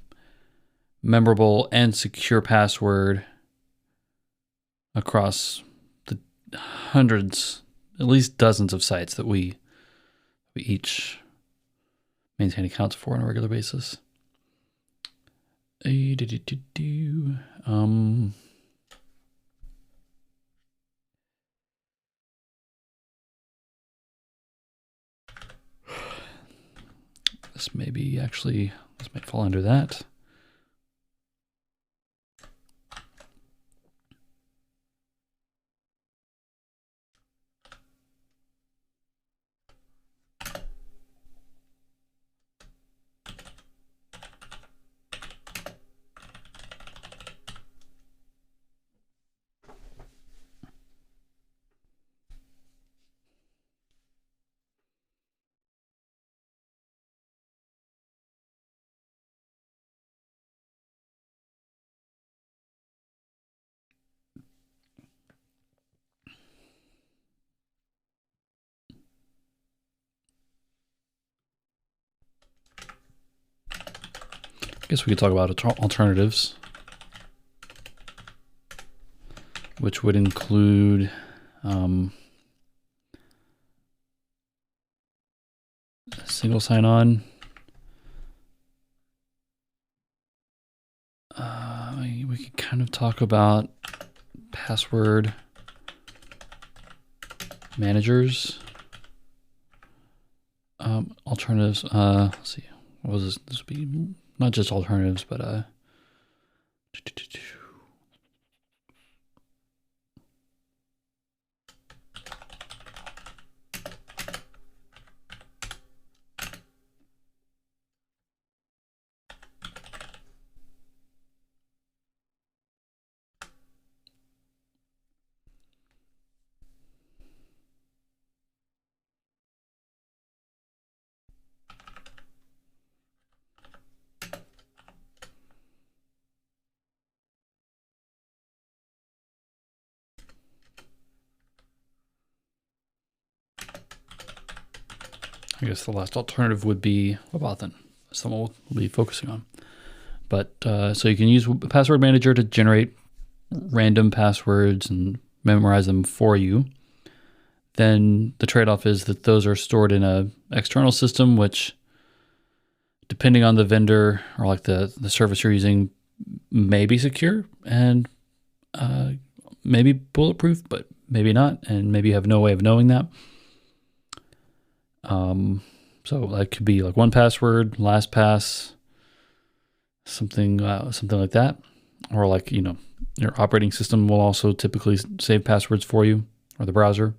memorable and secure password across the hundreds, at least dozens of sites that we each maintain accounts for on a regular basis. This might fall under that. I guess we could talk about alternatives, which would include single sign-on. We could kind of talk about password managers. Alternatives. Let's see. What was this? This would be not just alternatives, but I guess the last alternative would be WebAuthn. That's the one we'll be focusing on. But so you can use Password Manager to generate random passwords and memorize them for you. Then the trade-off is that those are stored in an external system, which, depending on the vendor or like the service you're using, may be secure and maybe bulletproof, but maybe not, and maybe you have no way of knowing that. So that could be like 1Password, LastPass, something like that, or like, you know, your operating system will also typically save passwords for you, or the browser.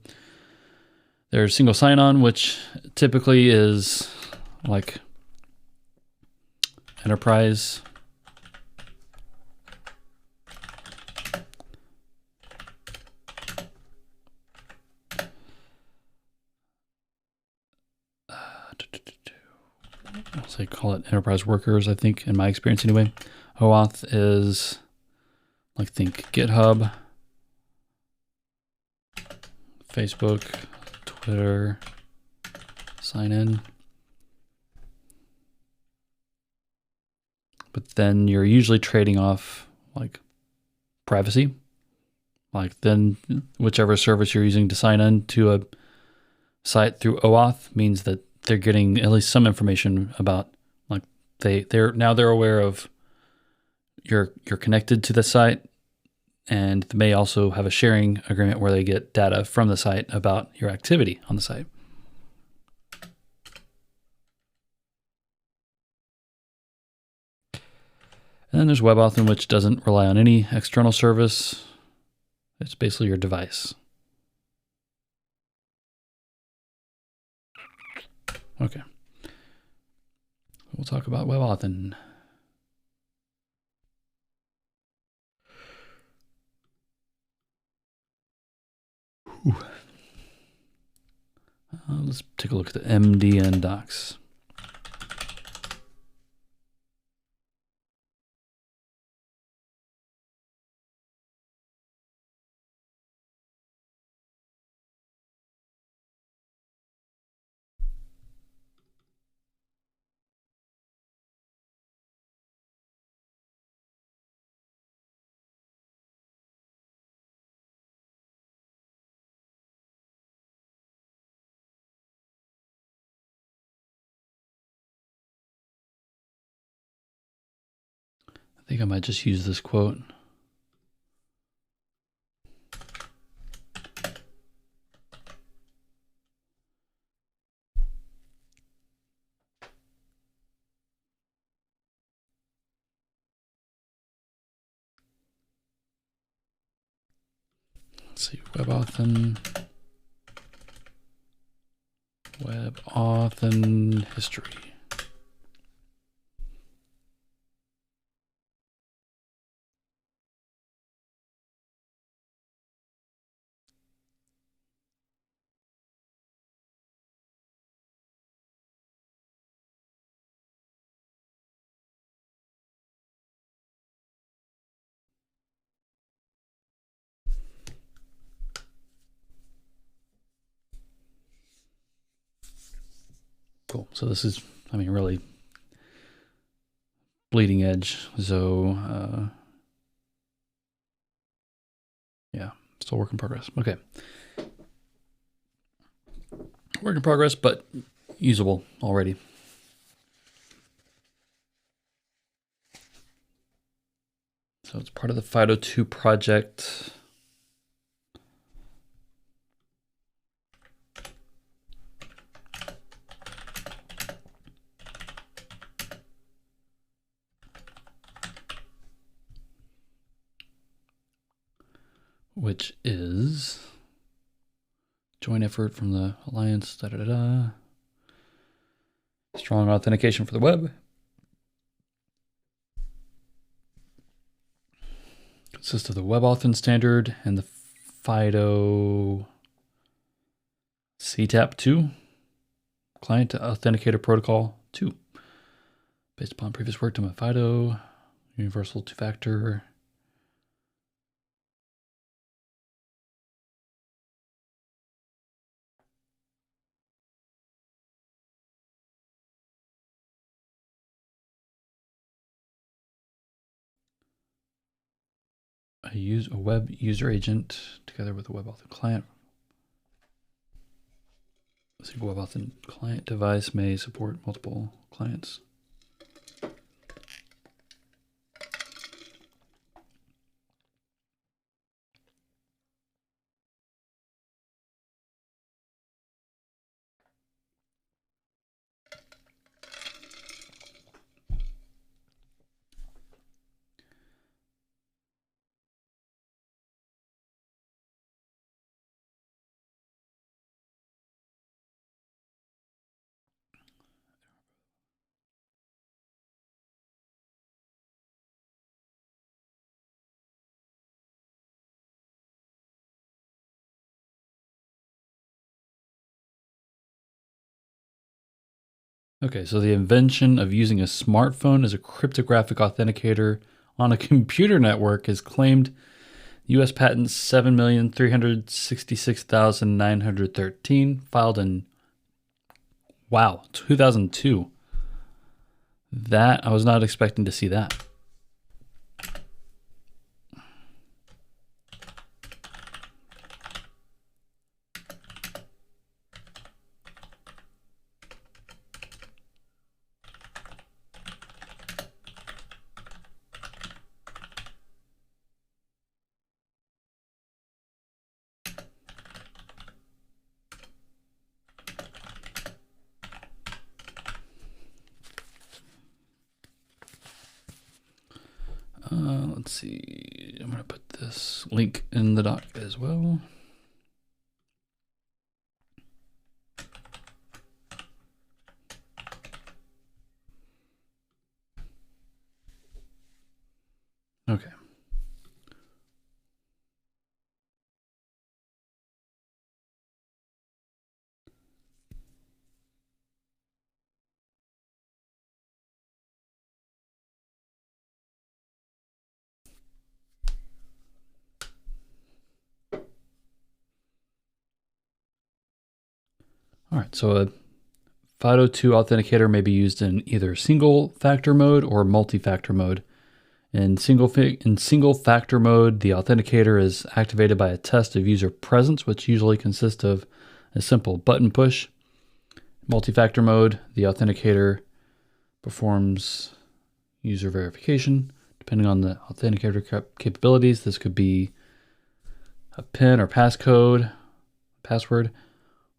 There's single sign-on, which typically is like enterprise. So they call it enterprise workers, I think, in my experience anyway. OAuth is like, think GitHub, Facebook, Twitter, sign in. But then you're usually trading off like privacy. Like then whichever service you're using to sign in to a site through OAuth means that they're getting at least some information about, like, they're aware of you're connected to the site, and they may also have a sharing agreement where they get data from the site about your activity on the site. And then there's WebAuthn, which doesn't rely on any external service. It's basically your device. Okay. We'll talk about WebAuthn. Let's take a look at the MDN docs. I think I might just use this quote. Let's see, WebAuthn history. Cool. So this is, I mean, really bleeding edge. So, yeah, still work in progress. Okay. Work in progress, but usable already. So it's part of the FIDO2 project. Which is joint effort from the Alliance, strong authentication for the web. Consists of the WebAuthn standard and the FIDO CTAP2 client authenticator protocol 2. Based upon previous work done with FIDO, universal two-factor. A web user agent together with a WebAuthn client. A single WebAuthn client device may support multiple clients. Okay, so the invention of using a smartphone as a cryptographic authenticator on a computer network is claimed U.S. patent 7,366,913, filed in, wow, 2002. That, I was not expecting to see that. Let's see, I'm gonna put this link in the doc as well. Okay. All right, so a FIDO2 authenticator may be used in either single factor mode or multi-factor mode. In single factor mode, the authenticator is activated by a test of user presence, which usually consists of a simple button push. Multi-factor mode, the authenticator performs user verification. Depending on the authenticator capabilities, this could be a PIN or password,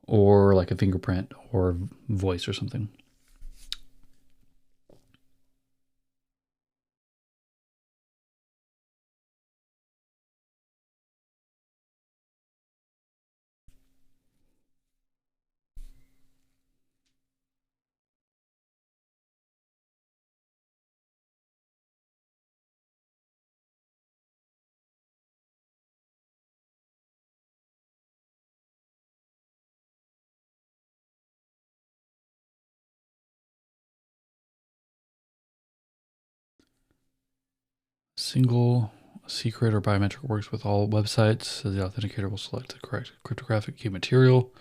or like a fingerprint or voice or something. Single secret or biometric works with all websites, so the authenticator will select the correct cryptographic key material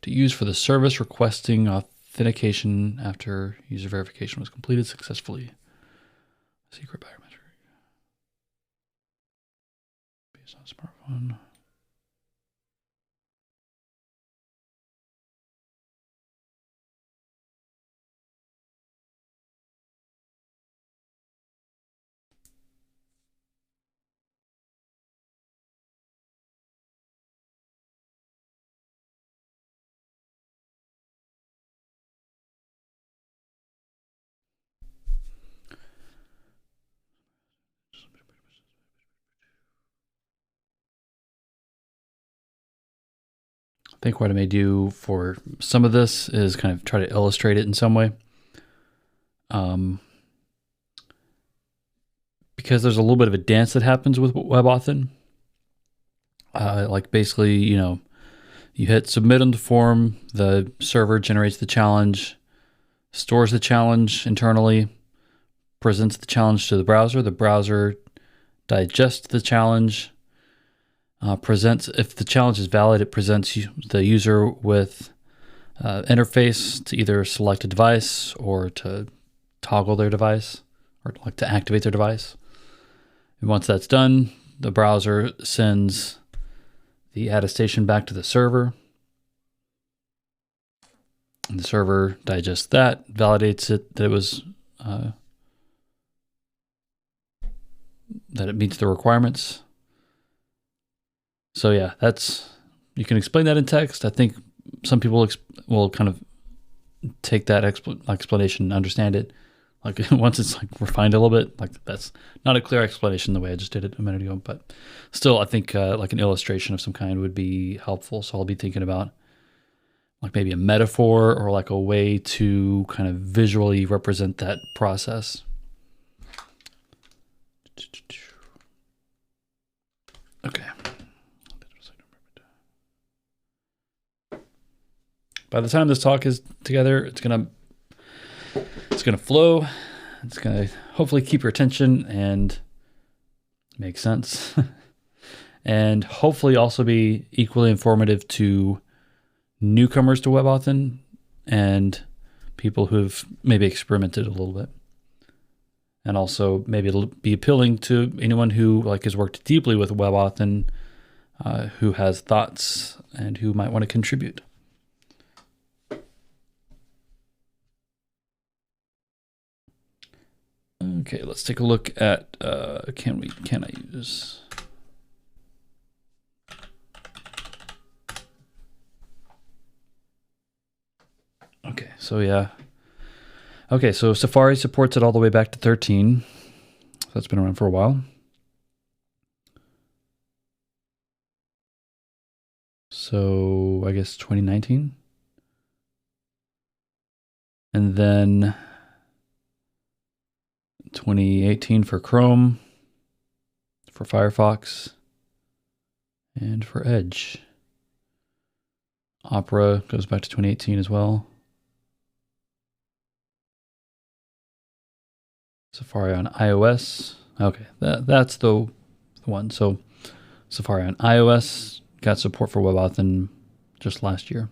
to use for the service requesting authentication after user verification was completed successfully. Secret biometric based on smartphone. I think what I may do for some of this is kind of try to illustrate it in some way. Because there's a little bit of a dance that happens with WebAuthn. Like basically, you hit submit on the form, the server generates the challenge, stores the challenge internally, presents the challenge to the browser digests the challenge, presents, if the challenge is valid, it presents the user with interface to either select a device or to toggle their device or like to activate their device. And once that's done, the browser sends the attestation back to the server. And the server digests that, validates it that it was that it meets the requirements. So yeah, you can explain that in text. I think some people will kind of take that explanation and understand it. Like once it's like refined a little bit, like that's not a clear explanation the way I just did it a minute ago, but still I think like an illustration of some kind would be helpful. So I'll be thinking about like maybe a metaphor or like a way to kind of visually represent that process. Okay. By the time this talk is together, it's going to going to flow. It's going to hopefully keep your attention and make sense. And hopefully also be equally informative to newcomers to WebAuthn and people who've maybe experimented a little bit. And also maybe it'll be appealing to anyone who has worked deeply with WebAuthn, who has thoughts and who might want to contribute. Okay, let's take a look at can I use? Okay, so yeah. Okay, so Safari supports it all the way back to 13. So that's been around for a while. So I guess 2019. And then 2018 for Chrome, for Firefox, and for Edge. Opera goes back to 2018 as well. Safari on iOS. Okay, that's the one. So Safari on iOS got support for WebAuthn just last year.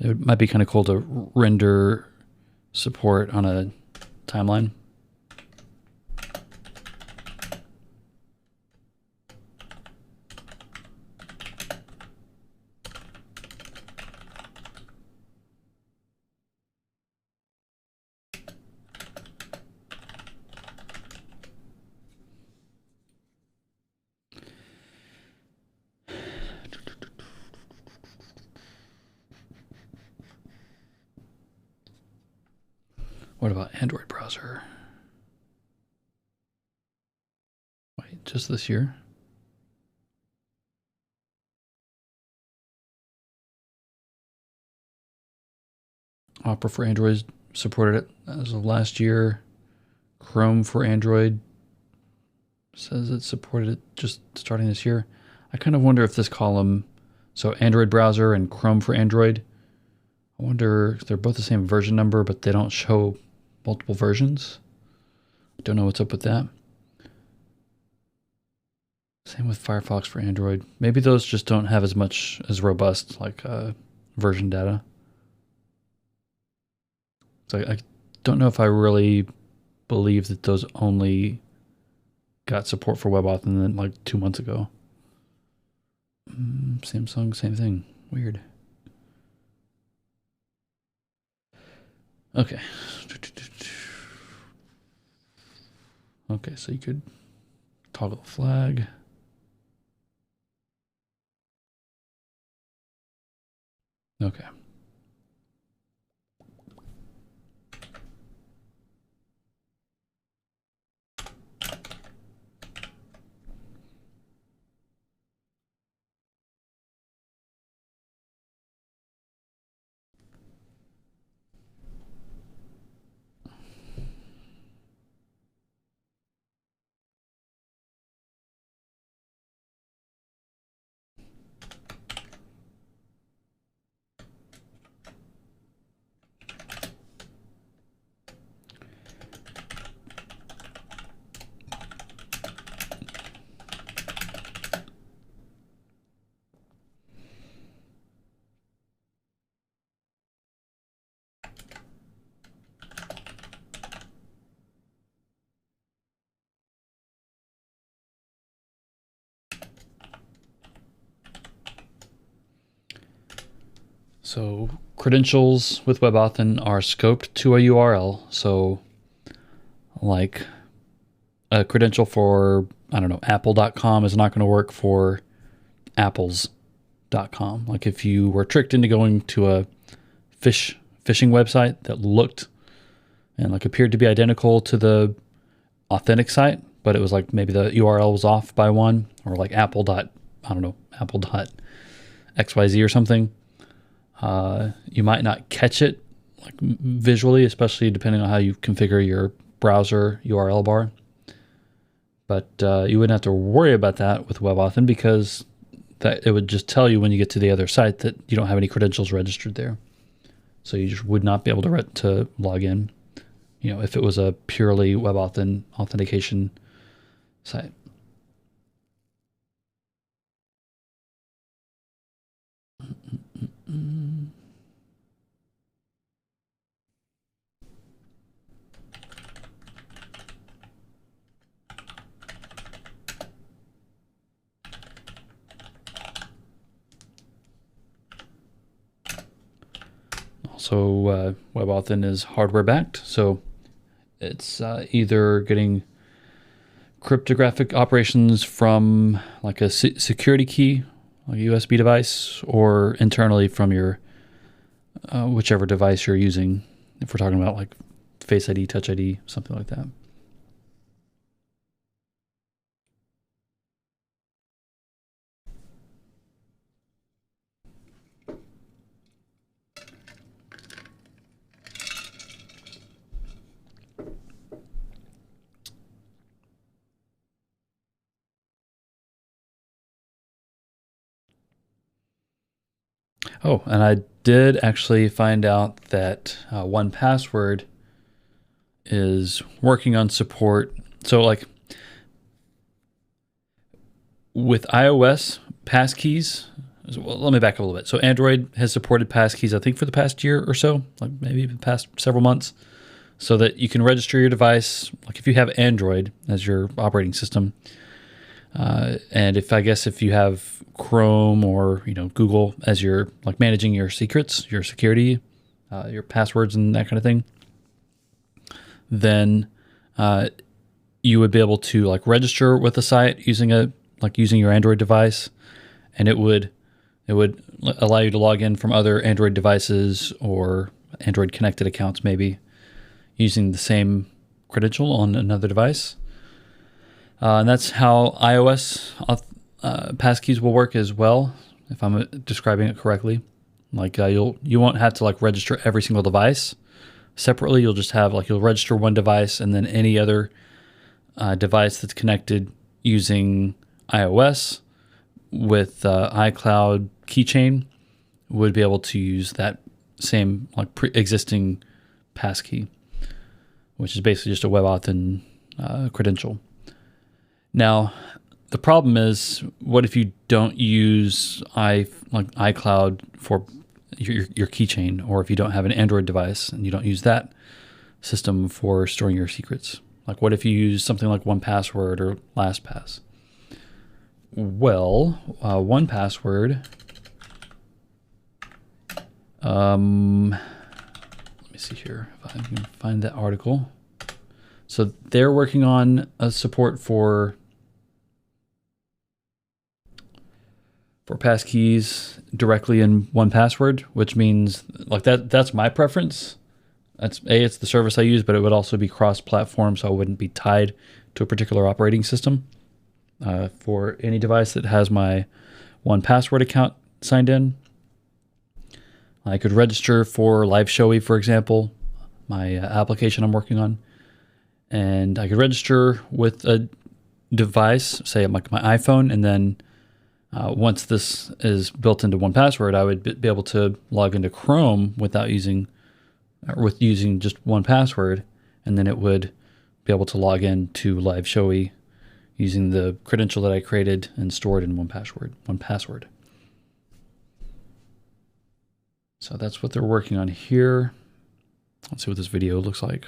It might be kind of cool to render support on a timeline. What about Android browser? Wait, just this year? Opera for Android supported it as of last year. Chrome for Android says it supported it just starting this year. I kind of wonder if this column, so Android browser and Chrome for Android, I wonder if they're both the same version number, but they don't show multiple versions. Don't know what's up with that. Same with Firefox for Android. Maybe those just don't have as robust version data. So I don't know if I really believe that those only got support for WebAuthn like 2 months ago. Samsung, same thing. Weird. Okay. Okay, so you could toggle the flag. Okay. So credentials with WebAuthn are scoped to a URL. So like a credential for, I don't know, apple.com is not going to work for apples.com. Like if you were tricked into going to a phishing website that looked and like appeared to be identical to the authentic site, but it was like maybe the URL was off by one, or like apple.xyz or something. You might not catch it like visually, especially depending on how you configure your browser URL bar. But you wouldn't have to worry about that with WebAuthn, because it would just tell you when you get to the other site that you don't have any credentials registered there. So you just would not be able to log in, if it was a purely WebAuthn authentication site. Also, WebAuthn is hardware backed, so it's either getting cryptographic operations from like a security key, like a USB device, or internally from your whichever device you're using. If we're talking about like Face ID, Touch ID, something like that. Oh, and I did actually find out that 1Password is working on support. So like with iOS passkeys, well, let me back up a little bit. So Android has supported passkeys, I think, for the past year or so, like maybe the past several months, so that you can register your device. Like if you have Android as your operating system, and if you have Chrome or Google as your like managing your secrets, your security, your passwords and that kind of thing, then you would be able to like register with the site using your Android device, and it would allow you to log in from other Android devices or Android connected accounts, maybe using the same credential on another device. And that's how iOS passkeys will work as well, if I'm describing it correctly. Like you won't have to like register every single device separately. You'll just have you'll register one device, and then any other device that's connected using iOS with iCloud keychain would be able to use that same like pre-existing passkey, which is basically just a WebAuthn credential. Now, the problem is, what if you don't use iCloud for your keychain, or if you don't have an Android device and you don't use that system for storing your secrets? Like, what if you use something like 1Password or LastPass? Well, 1Password. Let me see here if I can find that article. So they're working on a support for passkeys directly in 1Password, which means like that's my preference. It's the service I use, but it would also be cross-platform, so I wouldn't be tied to a particular operating system. For any device that has my 1Password account signed in, I could register for LiveShowy, for example, my application I'm working on, and I could register with a device, say like my iPhone, and then once this is built into 1Password, I would be able to log into Chrome with using just 1Password, and then it would be able to log in to LiveShowy using the credential that I created and stored in 1Password. So that's what they're working on here. Let's see what this video looks like.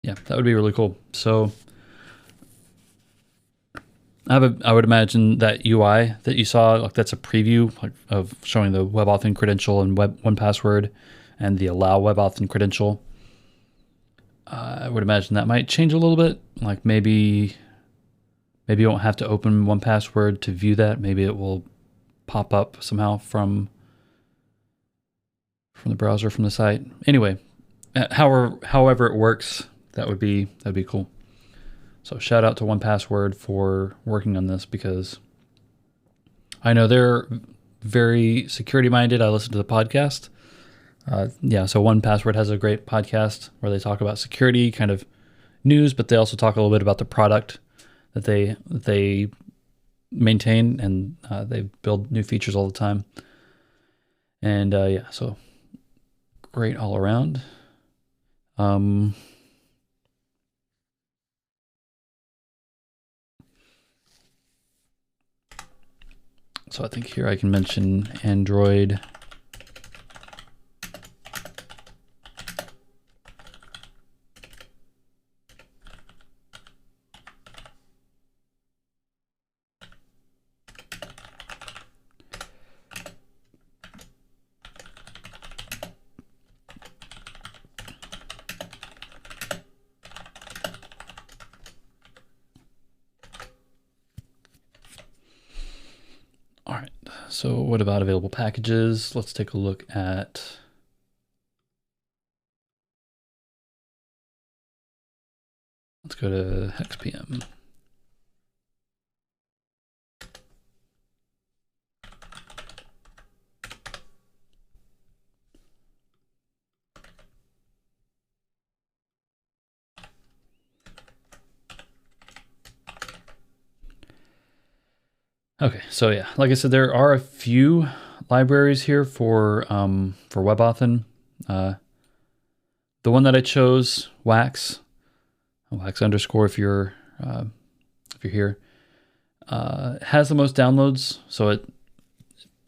Yeah, that would be really cool. So I would imagine that UI that you saw, like that's a preview of showing the WebAuthn credential and 1Password and the allow WebAuthn credential. I would imagine that might change a little bit. Like maybe Maybe you won't have to open 1Password to view that. Maybe it will pop up somehow from the browser, from the site. Anyway, however it works, that'd be cool. So shout out to 1Password for working on this, because I know they're very security minded. I listen to the podcast. So 1Password has a great podcast where they talk about security kind of news, but they also talk a little bit about the product that they maintain, and they build new features all the time. And so great all around. So I think here I can mention Android. All right, so what about available packages? Let's take a look at let's go to HexPM. Okay, so yeah, like I said, there are a few libraries here for WebAuthn. The one that I chose, wax underscore if you're here, has the most downloads, so it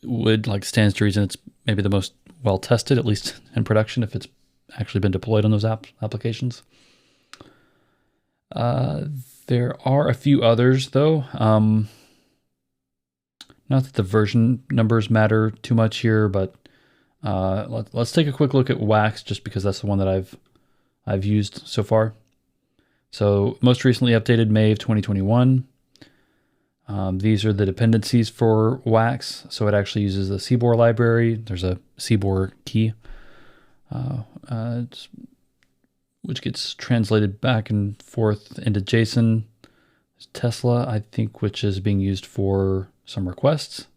would, like, stands to reason it's maybe the most well tested, at least in production, if it's actually been deployed on those applications. There are a few others though. Not that the version numbers matter too much here, but let's take a quick look at Wax, just because that's the one that I've used so far. So most recently updated May of 2021. These are the dependencies for Wax. So it actually uses the CBOR library. There's a CBOR key, which gets translated back and forth into JSON. There's Tesla, I think, which is being used for some requests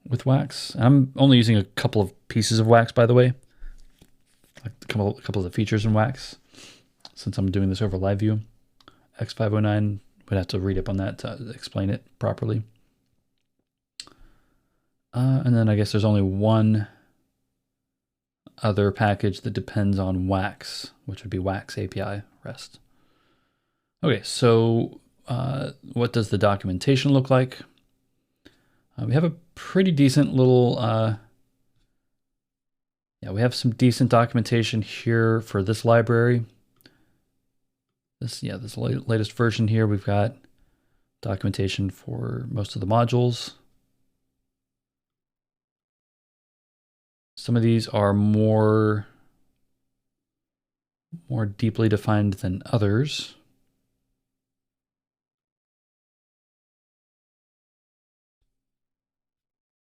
with Wax. I'm only using a couple of pieces of Wax, by the way, like a couple of the features in Wax, since I'm doing this over LiveView. X509, would have to read up on that to explain it properly. And then I guess there's only one other package that depends on Wax, which would be Wax API REST. Okay, so what does the documentation look like? We have a pretty decent little, we have some decent documentation here for this library. This latest version here, we've got documentation for most of the modules. Some of these are more deeply defined than others.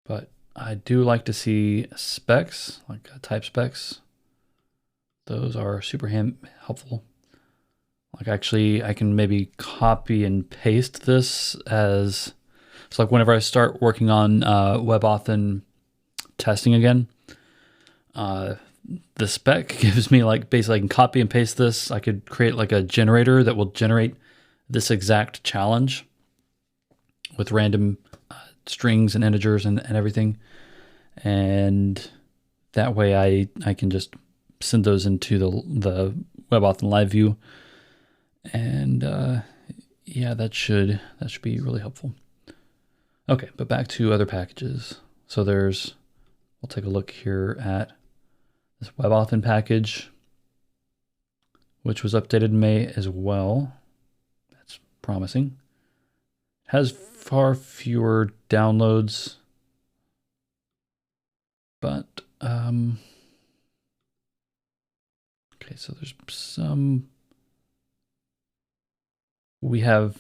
But I do like to see specs, like type specs. Those are super helpful. Like, actually, I can maybe copy and paste this as, so like whenever I start working on WebAuthn testing again, the spec gives me, like, basically I can copy and paste this. I could create like a generator that will generate this exact challenge with random strings and integers and everything, and that way I can just send those into the WebAuthn LiveView, and yeah, that should be really helpful. Okay, but back to other packages. So we'll take a look here at this WebAuthn package, which was updated in May as well. That's promising. It has far fewer downloads, but okay, so there's some we have,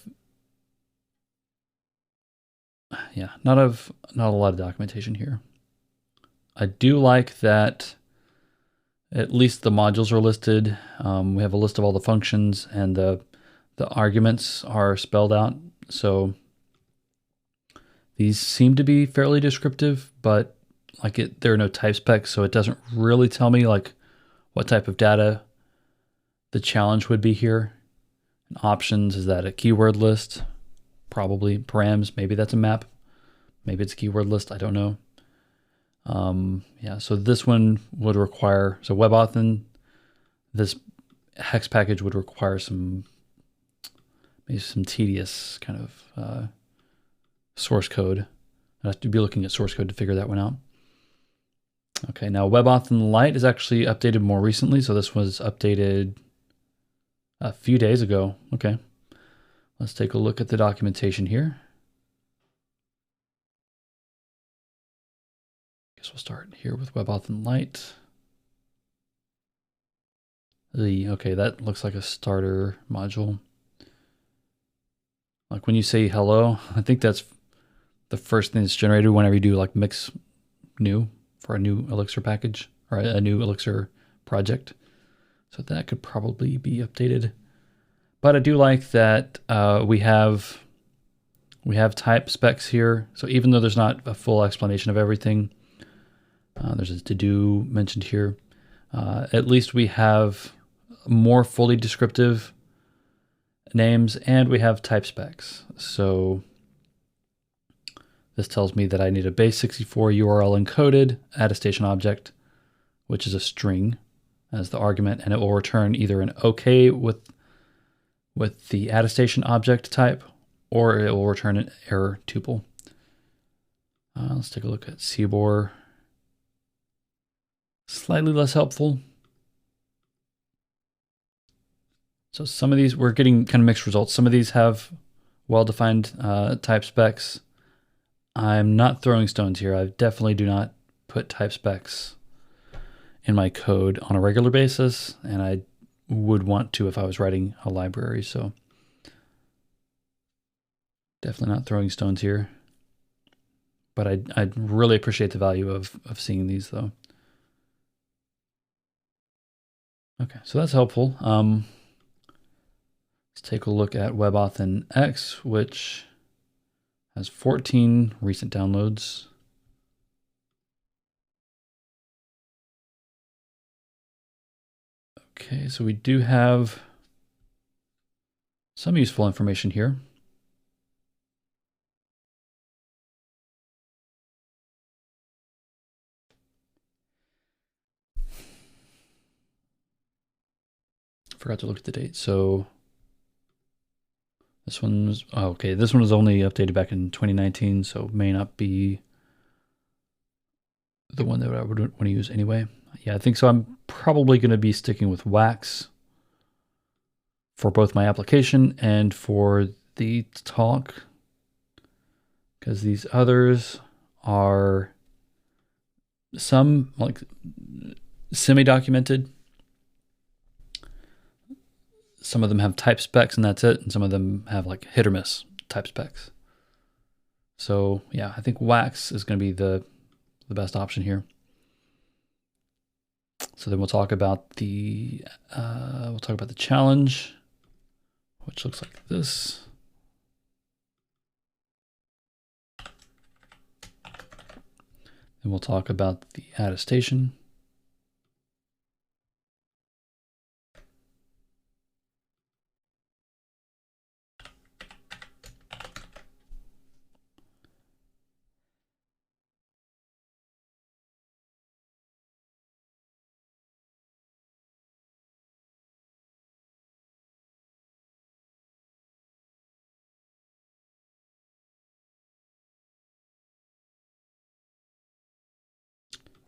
yeah, not a lot of documentation here. I do like that at least the modules are listed. We have a list of all the functions, and the arguments are spelled out. So these seem to be fairly descriptive, but like there are no type specs, so it doesn't really tell me like what type of data the challenge would be here. And options, is that a keyword list? Probably. Params, maybe that's a map. Maybe it's a keyword list, I don't know. Yeah, so this one would require, so WebAuthn, this hex package would require maybe some tedious kind of source code. I have to be looking at source code to figure that one out. Okay, now WebAuthn Lite is actually updated more recently, so this was updated a few days ago. Okay, let's take a look at the documentation here. Guess we'll start here with WebAuthn Lite. Okay, that looks like a starter module. Like when you say hello, I think that's the first thing that's generated whenever you do like mix new for a new Elixir package or a new Elixir project. So that could probably be updated. But I do like that we have type specs here. So even though there's not a full explanation of everything, there's a to-do mentioned here. At least we have more fully descriptive names, and we have type specs. So this tells me that I need a base64 URL encoded attestation object, which is a string as the argument, and it will return either an OK with the attestation object type, or it will return an error tuple. Let's take a look at CBOR. Slightly less helpful. So some of these, we're getting kind of mixed results. Some of these have well-defined type specs. I'm not throwing stones here. I definitely do not put type specs in my code on a regular basis, and I would want to if I was writing a library. So definitely not throwing stones here. But I'd really appreciate the value of seeing these though. Okay, so that's helpful. Let's take a look at WebAuthn X, which has 14 recent downloads. Okay, so we do have some useful information here. Forgot to look at the date. So this one was, oh, okay, this one was only updated back in 2019, so may not be the one that I would want to use anyway. Yeah, I think so. I'm probably going to be sticking with Wax for both my application and for the talk, because these others are some like semi-documented. Some of them have type specs and that's it, and some of them have like hit or miss type specs. So yeah, I think Wax is going to be the best option here. So then we'll talk about the challenge, which looks like this. Then we'll talk about the attestation.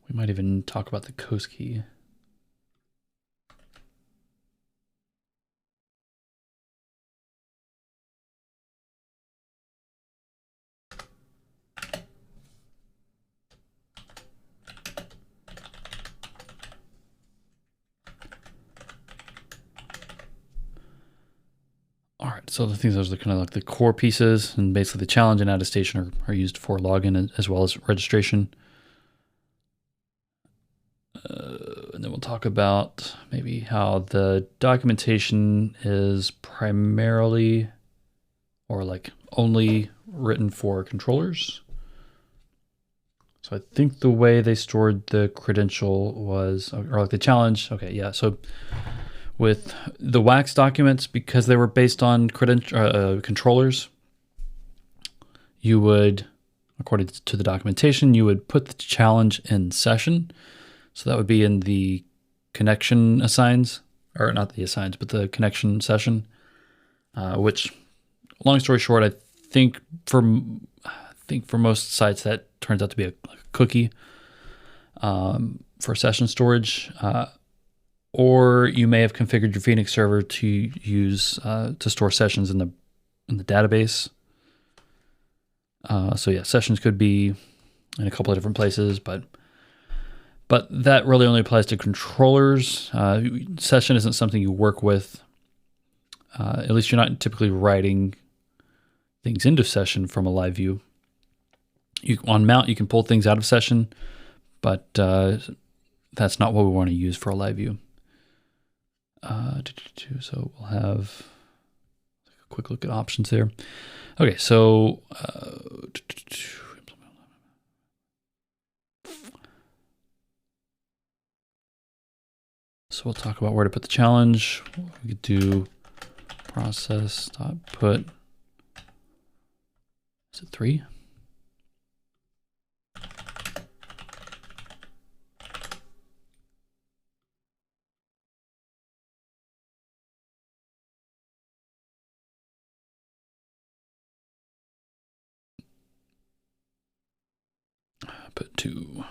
We might even talk about the coast key. All right, right, so I think those are kind of like the core pieces, and basically the challenge and attestation are used for login as well as registration. And then we'll talk about maybe how the documentation is primarily or like only written for controllers. So I think the way they stored the credential was, or like the challenge. Okay, yeah. So with the WAX documents, because they were based on controllers, you would, according to the documentation, you would put the challenge in session. So that would be in the connection assigns, or not the assigns, but the connection session, which, long story short, I think for most sites that turns out to be a cookie for session storage, or you may have configured your Phoenix server to use to store sessions in the database. So yeah, sessions could be in a couple of different places, but that really only applies to controllers. Session isn't something you work with. At least you're not typically writing things into session from a live view. On mount, you can pull things out of session, but that's not what we want to use for a live view. So we'll have a quick look at options there. Okay, so we'll talk about where to put the challenge. We could do process.put. Is it 3? Put 2.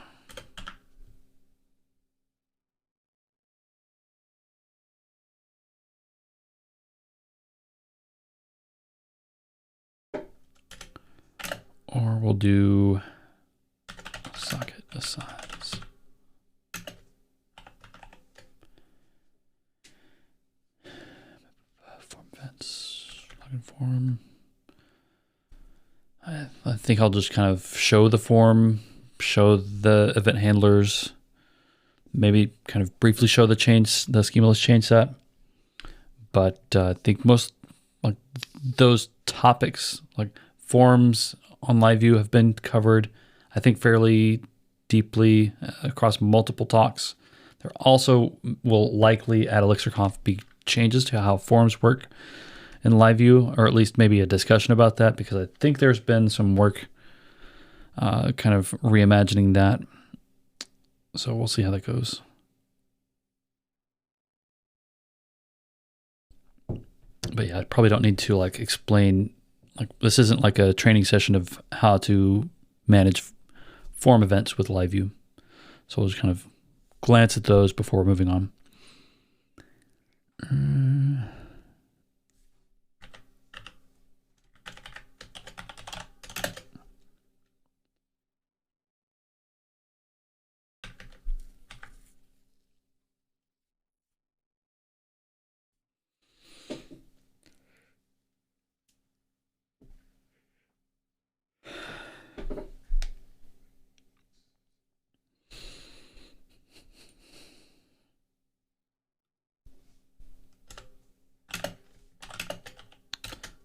Or we'll do socket assigns. Form events, login form. I think I'll just kind of show the form, show the event handlers, maybe kind of briefly show the schemaless change set. But I think most like those topics, like forms on LiveView, have been covered, I think, fairly deeply across multiple talks. There also will likely at ElixirConf be changes to how forms work in LiveView, or at least maybe a discussion about that, because I think there's been some work kind of reimagining that. So we'll see how that goes. But yeah, I probably don't need to like explain, like this isn't like a training session of how to manage form events with LiveView. So we'll just kind of glance at those before moving on.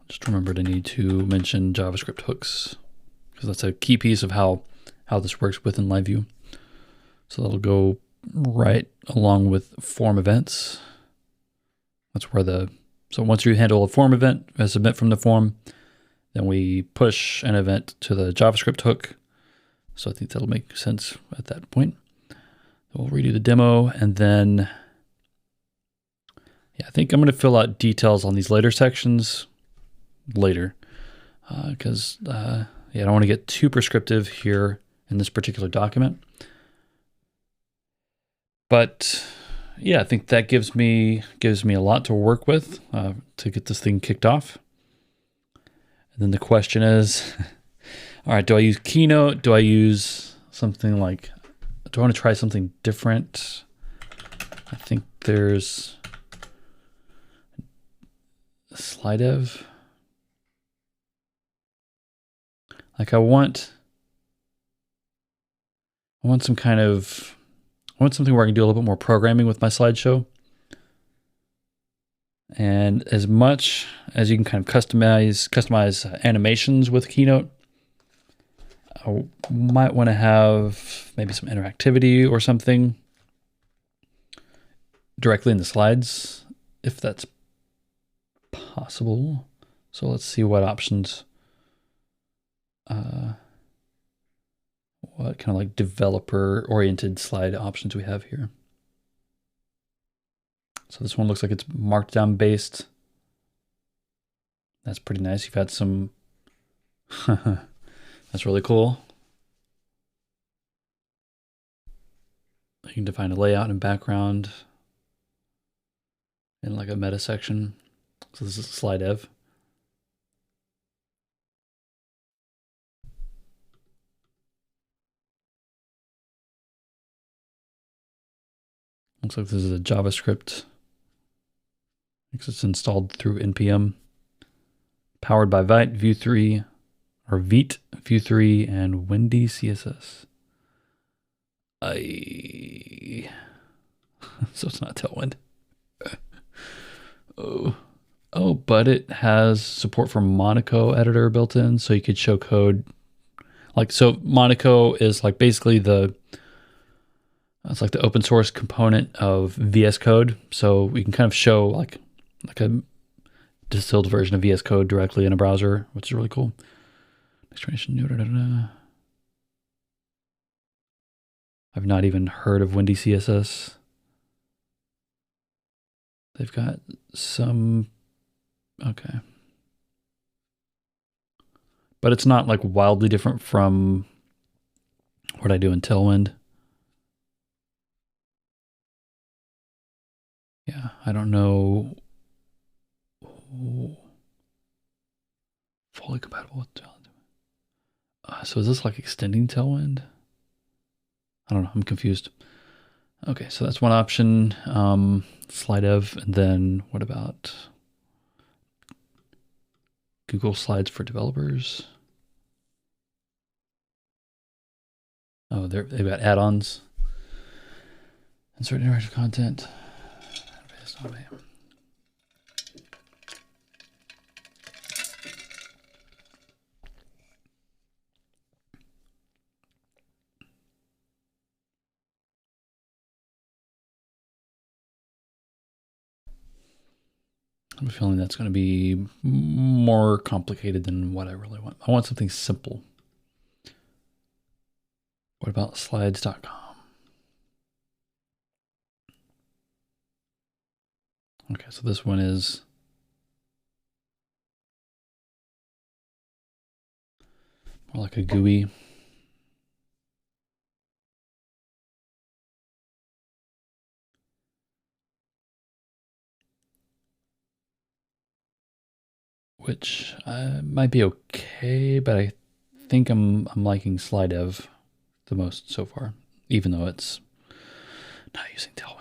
Just remember to need to mention JavaScript hooks, because that's a key piece of how this works within LiveView. So that'll go right along with form events. That's where so once you handle a form event, a submit from the form, then we push an event to the JavaScript hook. So I think that'll make sense at that point. We'll redo the demo, and then yeah, I think I'm going to fill out details on these later sections later, because yeah, I don't want to get too prescriptive here in this particular document. But yeah, I think that gives me a lot to work with to get this thing kicked off. And then the question is, all right, do I use Keynote? Do I use something like, do I want to try something different? I think there's slide dev. Like I want some kind of, I want something where I can do a little bit more programming with my slideshow. And as much as you can kind of customize animations with Keynote, I might want to have maybe some interactivity or something directly in the slides, if that's possible. So let's see what options, what kind of like developer-oriented slide options we have here. So this one looks like it's markdown based. That's pretty nice. You've had some, that's really cool. You can define a layout and background in like a meta section. So this is slide dev. Looks like this is a JavaScript. It's installed through npm. Powered by Vite, Vue 3, or Vite, Vue 3, and Windy CSS. So it's not Tailwind. Oh, but it has support for Monaco editor built in, so you could show code. Like, so Monaco is like basically it's like the open source component of VS Code. So we can kind of show like a distilled version of VS Code directly in a browser, which is really cool. Next generation. I've not even heard of Windy CSS. They've got some, okay. But it's not like wildly different from what I do in Tailwind. Yeah, I don't know. Fully compatible with Tailwind. So is this like extending Tailwind? I don't know, I'm confused. Okay, so that's one option, slide dev, and then what about Google Slides for developers? Oh, they've got add-ons. Insert interactive content. I have a feeling that's going to be more complicated than what I really want. I want something simple. What about slides.com? Okay, so this one is more like a GUI. Which might be okay, but I think I'm liking slide dev the most so far, even though it's not using Tailwind.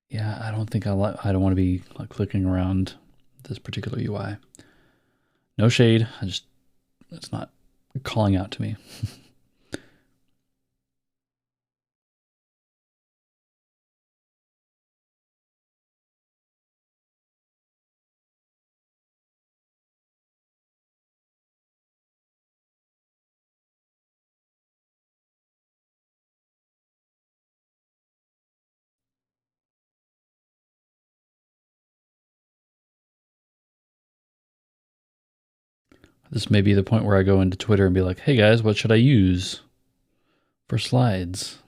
Yeah, I don't think I don't want to be like clicking around this particular UI. No shade, it's not calling out to me. This may be the point where I go into Twitter and be like, hey guys, what should I use for slides?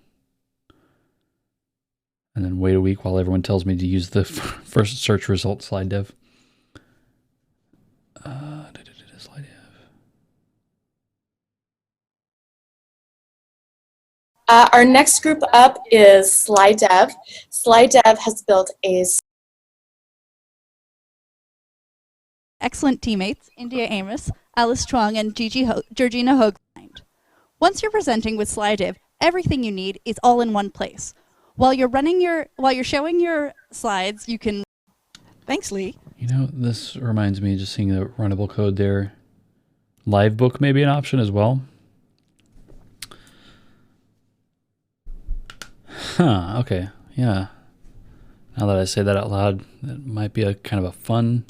And then wait a week while everyone tells me to use the first search result slide dev. Slide dev. Our next group up is Slide Dev. Slide Dev has built a excellent teammates, India Amos, Alice Chuang, and Georgina Hoag. Once you're presenting with Slide Dev, everything you need is all in one place. while you're showing your slides, you can. Thanks, Lee. You know, this reminds me of just seeing the runnable code there. Livebook may be an option as well. Huh, okay, yeah. Now that I say that out loud, that might be a kind of a fun...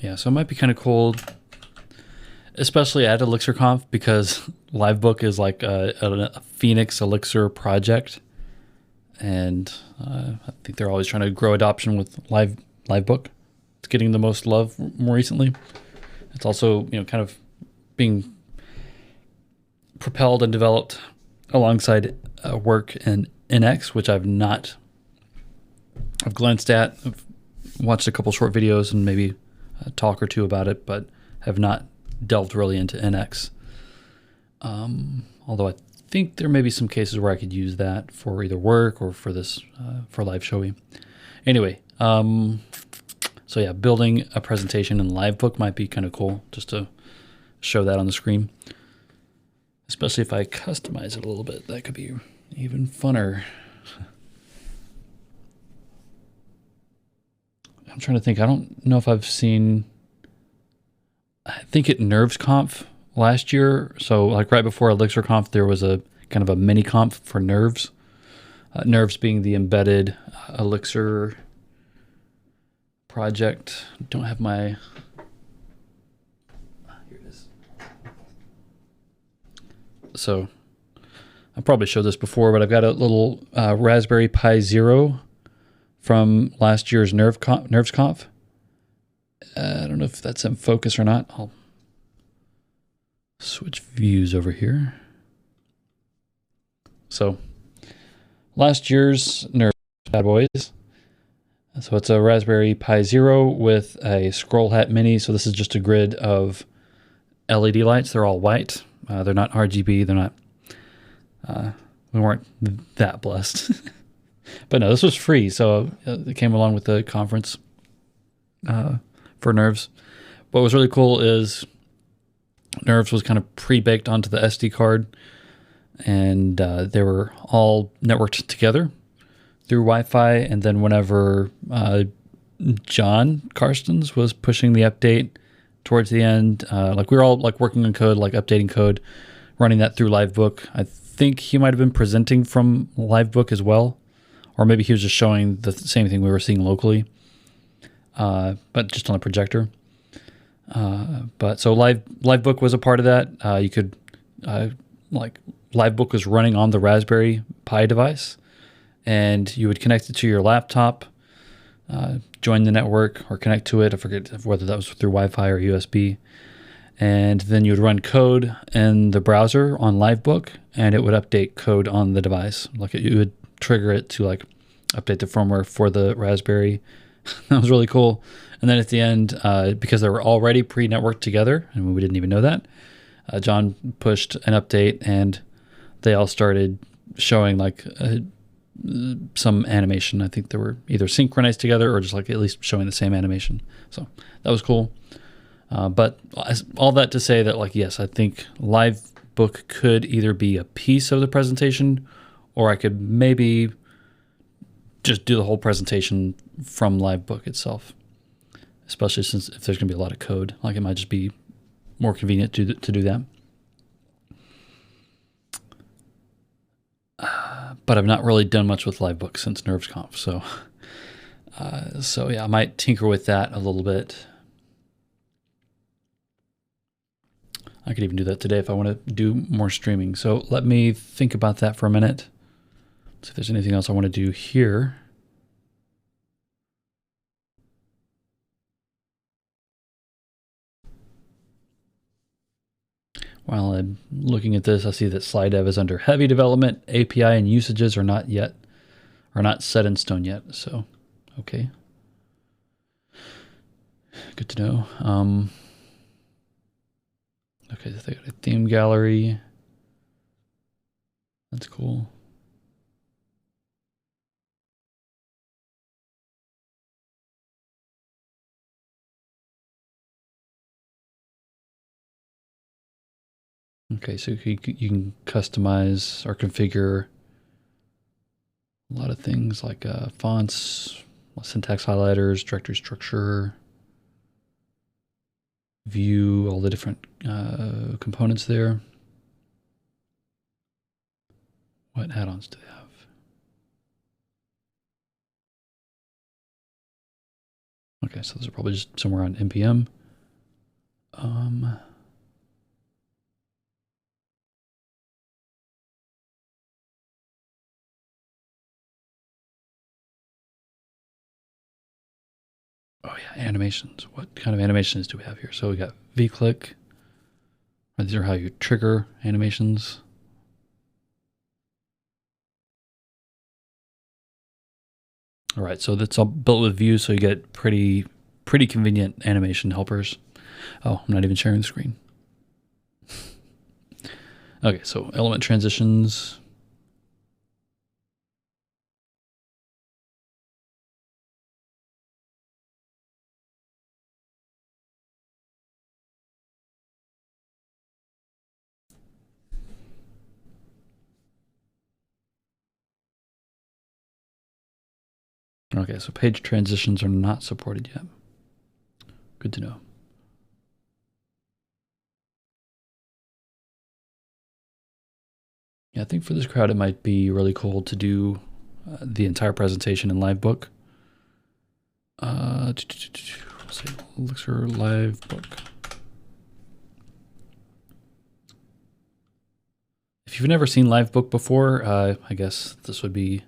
Yeah, so it might be kind of cool, especially at ElixirConf, because Livebook is like a Phoenix Elixir project, and I think they're always trying to grow adoption with Livebook. It's getting the most love more recently. It's also, you know, kind of being propelled and developed alongside work in NX, which I've glanced at. I've watched a couple short videos and maybe a talk or two about it, but have not delved really into NX. Although I think there may be some cases where I could use that for either work or for this, for live showing. Anyway, so yeah, building a presentation in Livebook might be kind of cool, just to show that on the screen. Especially if I customize it a little bit, that could be even funner. I'm trying to think. I don't know if I've seen... I think at NervesConf last year, so like right before ElixirConf, there was a kind of a mini conf for Nerves. Nerves being the embedded Elixir project. Don't have my... Here it is. So I probably showed this before, but I've got a little Raspberry Pi Zero from last year's NervesConf. I don't know if that's in focus or not. I'll switch views over here. So last year's Nerves bad boys. So it's a Raspberry Pi Zero with a Scroll Hat Mini. So this is just a grid of LED lights. They're all white. They're not RGB. They're not... we weren't that blessed. But no, this was free, so it came along with the conference for Nerves. What was really cool is Nerves was kind of pre-baked onto the SD card, and they were all networked together through Wi-Fi. And then whenever John Karstens was pushing the update towards the end, like we were all like working on code, like updating code, running that through Livebook. I think he might have been presenting from Livebook as well. Or maybe he was just showing the same thing we were seeing locally, but just on a projector. But so Livebook was a part of that. You could, like, Livebook was running on the Raspberry Pi device, and you would connect it to your laptop, join the network, or connect to it. I forget whether that was through Wi-Fi or USB. And then you would run code in the browser on Livebook, and it would update code on the device. Like you would trigger it to like update the firmware for the Raspberry. That was really cool. And then at the end, because they were already pre-networked together, and we didn't even know that, John pushed an update, and they all started showing like some animation. I think they were either synchronized together or just like at least showing the same animation. So that was cool. But all that to say that, like, yes, I think Livebook could either be a piece of the presentation, or I could maybe just do the whole presentation from Livebook itself, especially since if there's going to be a lot of code, like it might just be more convenient to do that. But I've not really done much with Livebook since NervesConf, so yeah, I might tinker with that a little bit. I could even do that today if I want to do more streaming. So let me think about that for a minute. See if there's anything else I want to do here. While I'm looking at this, I see that SlideDev is under heavy development. API and usages are not set in stone yet. So, okay. Good to know. Okay, so they got a theme gallery. That's cool. Okay, so you can customize or configure a lot of things like fonts, syntax highlighters, directory structure, view all the different components there. What add-ons do they have? Okay, so those are probably just somewhere on npm. Oh yeah, animations. What kind of animations do we have here? So we got v-click. These are how you trigger animations. All right, so that's all built with Vue, so you get pretty convenient animation helpers. Oh, I'm not even sharing the screen. Okay, so element transitions. Okay, so page transitions are not supported yet. Good to know. Yeah, I think for this crowd, it might be really cool to do the entire presentation in Livebook. Let's see, Elixir Livebook. If you've never seen Livebook before, I guess this would be.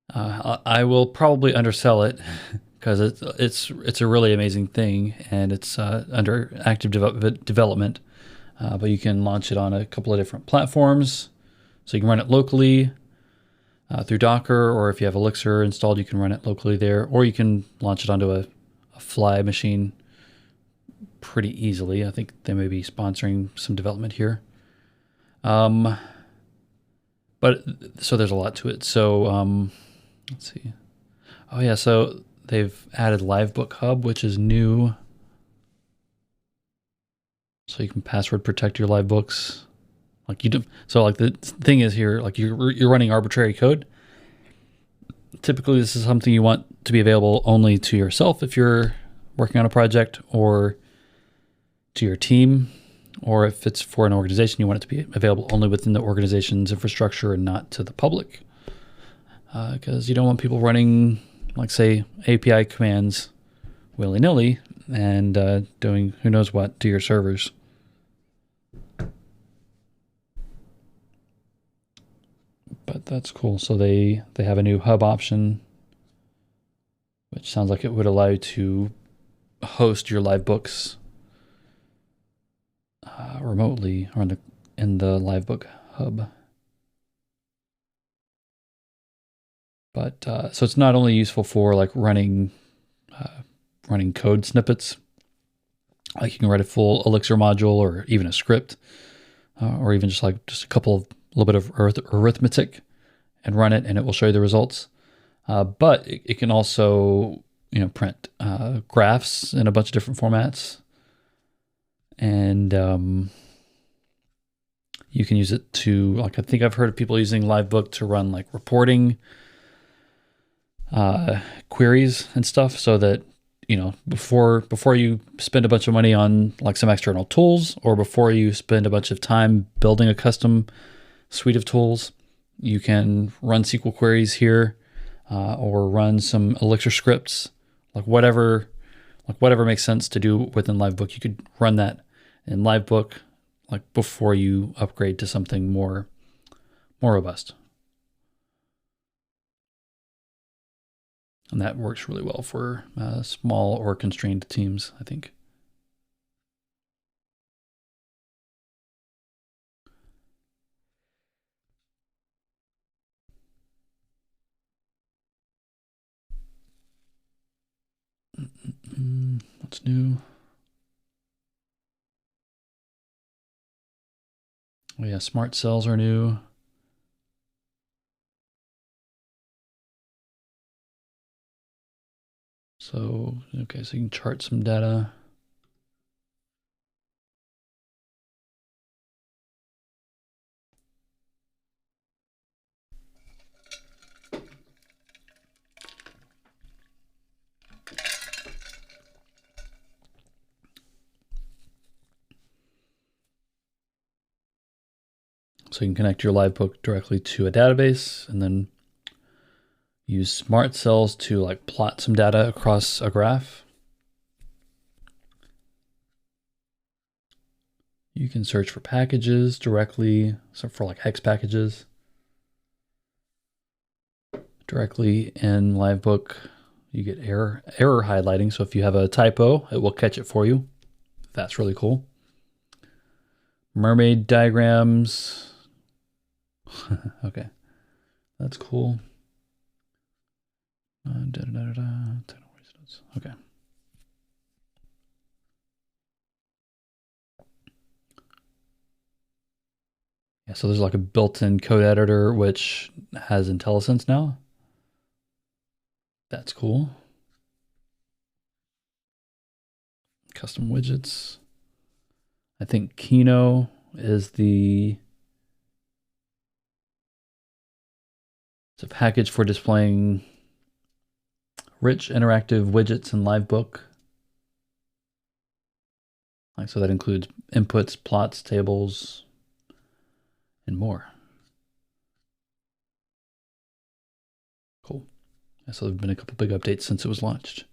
I will probably undersell it because it's a really amazing thing, and it's under active development. But you can launch it on a couple of different platforms, so you can run it locally through Docker, or if you have Elixir installed, you can run it locally there, or you can launch it onto a Fly machine pretty easily. I think they may be sponsoring some development here. But so there's a lot to it. So let's see. Oh yeah, so they've added Livebook Hub, which is new. So you can password protect your live books. Like you do. So like the thing is here, like you're running arbitrary code. Typically, this is something you want to be available only to yourself if you're working on a project, or to your team, or if it's for an organization, you want it to be available only within the organization's infrastructure and not to the public. Because you don't want people running, like say, API commands willy-nilly and doing who knows what to your servers. But that's cool. So they have a new hub option, which sounds like it would allow you to host your live books remotely or in the Livebook hub. But so it's not only useful for like running code snippets, like you can write a full Elixir module or even a script, or even just a little bit of arithmetic, and run it, and it will show you the results. But it can also print graphs in a bunch of different formats, and you can use it to, like, I think I've heard of people using Livebook to run like reporting queries and stuff, so that before you spend a bunch of money on like some external tools, or before you spend a bunch of time building a custom suite of tools, you can run SQL queries here, or run some Elixir scripts, whatever makes sense to do within Livebook. You could run that in Livebook, like before you upgrade to something more robust. And that works really well for small or constrained teams, I think. What's new? Oh yeah, smart cells are new. So, okay, so you can chart some data. So you can connect your live book directly to a database and then use smart cells to like plot some data across a graph. You can search for packages directly, so for like hex packages directly in Livebook. You get error highlighting, so if you have a typo, it will catch it for you. That's really cool. Mermaid diagrams. Okay, that's cool. Okay. Yeah, so there's like a built-in code editor which has IntelliSense now. That's cool. Custom widgets. I think Kino is it's a package for displaying rich interactive widgets in Livebook. Like, so that includes inputs, plots, tables, and more. Cool. Yeah, so there have been a couple big updates since it was launched.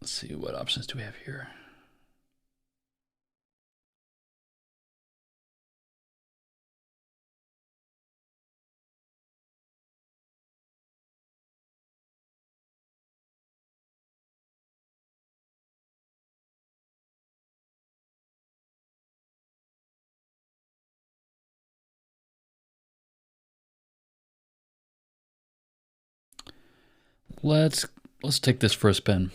Let's see, what options do we have here? Let's take this for a spin.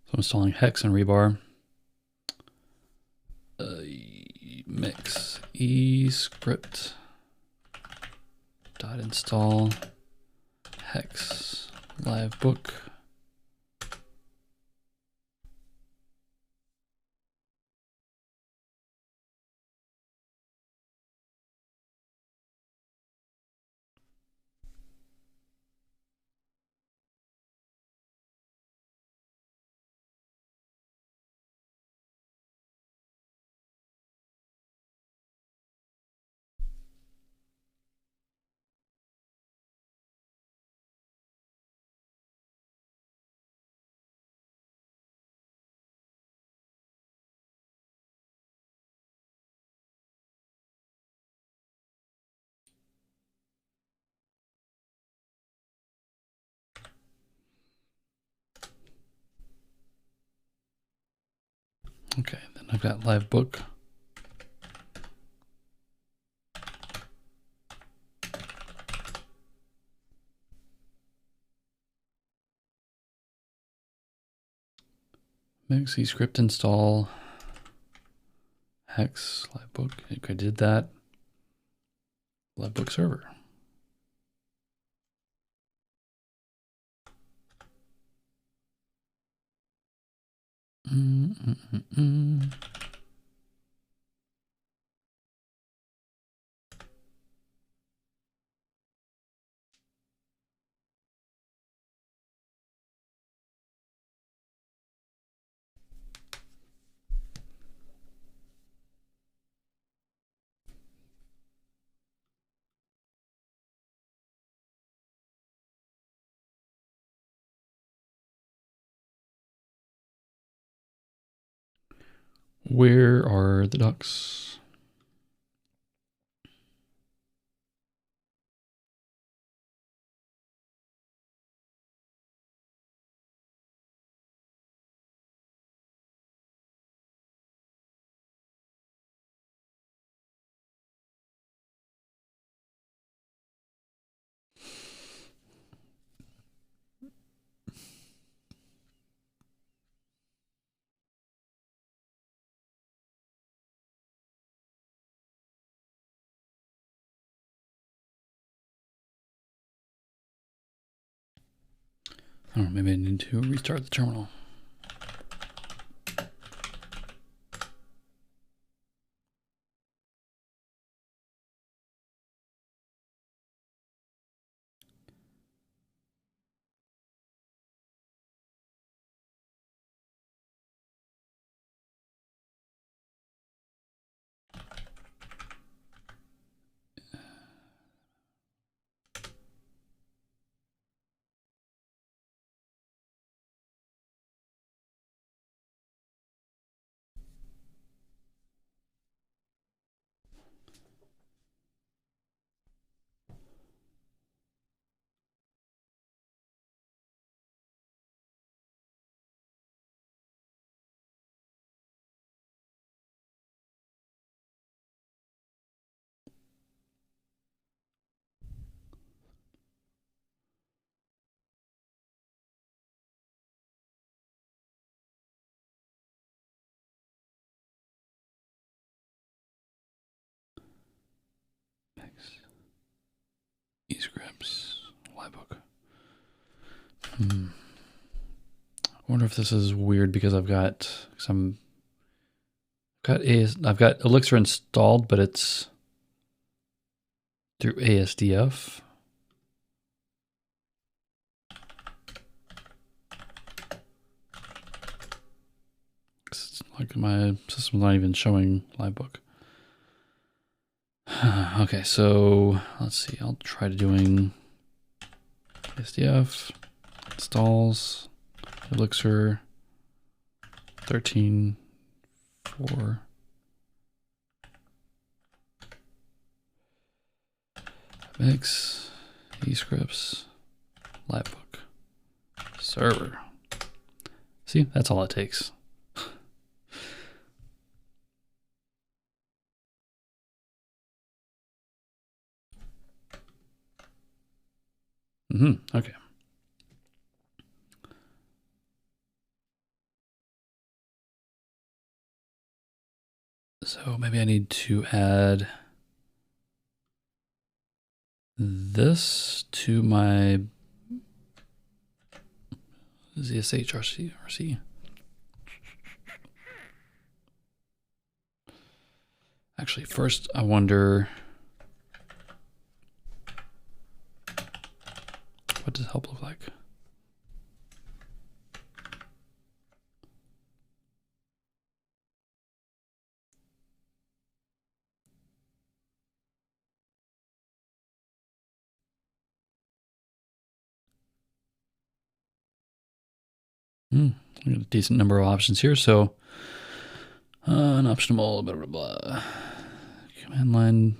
So I'm installing hex and rebar. Mix escript dot install hex livebook. Okay, then I've got livebook. Mix escript install hex livebook. Okay, I did that. Livebook server. Where are the ducks? I don't know, maybe I need to restart the terminal. E-scripts, Livebook. I wonder if this is weird because I've got I've got Elixir installed, but it's through ASDF. It's like my system's not even showing Livebook. Okay, so let's see. I'll try doing ASDF installs Elixir 13.4. Mix eScripts Livebook server. See, that's all it takes. Okay. So maybe I need to add this to my ZSHRC. Actually, first I wonder, what does help look like? I got a decent number of options here. So an optional blah, blah, blah. Command line.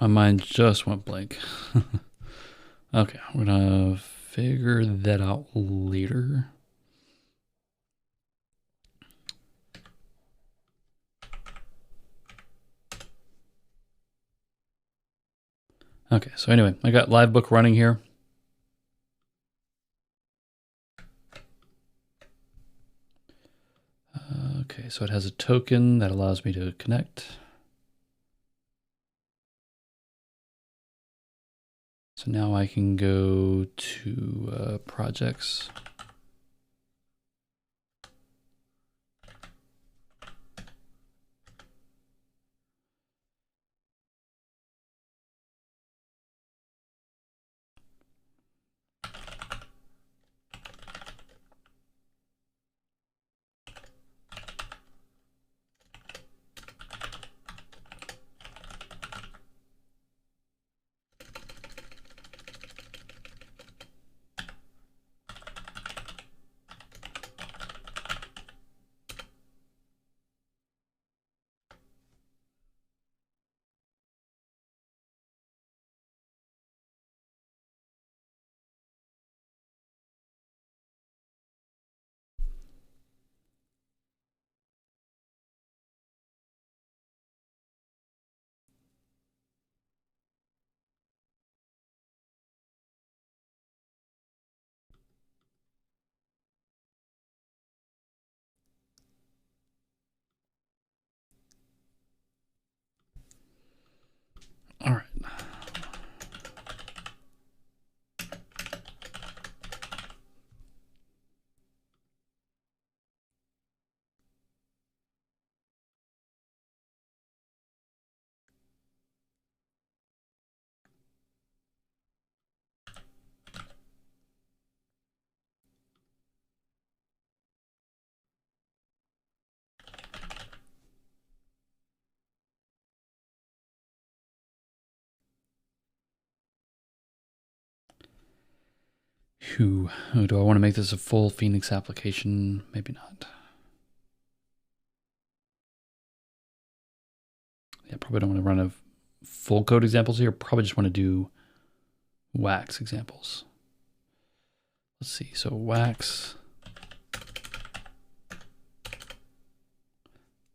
My mind just went blank. Okay, we're gonna figure that out later. Okay, so anyway, I got LiveBook running here. Okay, so it has a token that allows me to connect. So now I can go to projects. All right. Do I want to make this a full Phoenix application? Maybe not. Yeah, probably don't want to run a full code examples here. Probably just want to do wax examples. Let's see. So wax.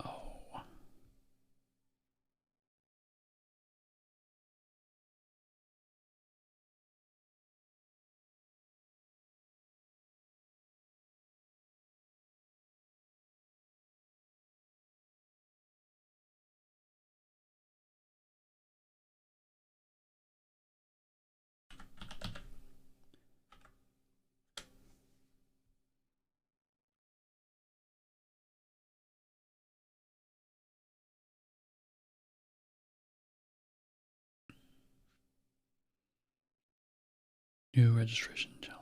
Oh. New registration challenge.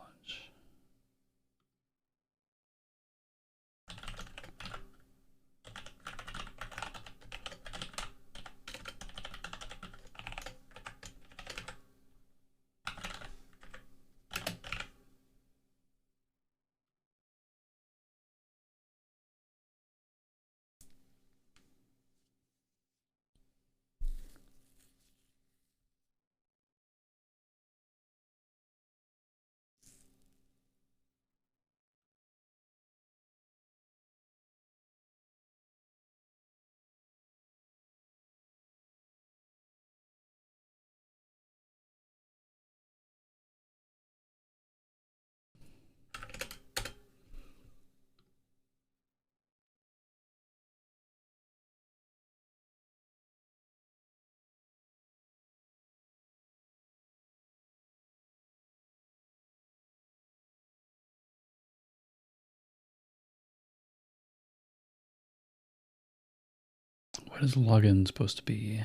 What is login supposed to be?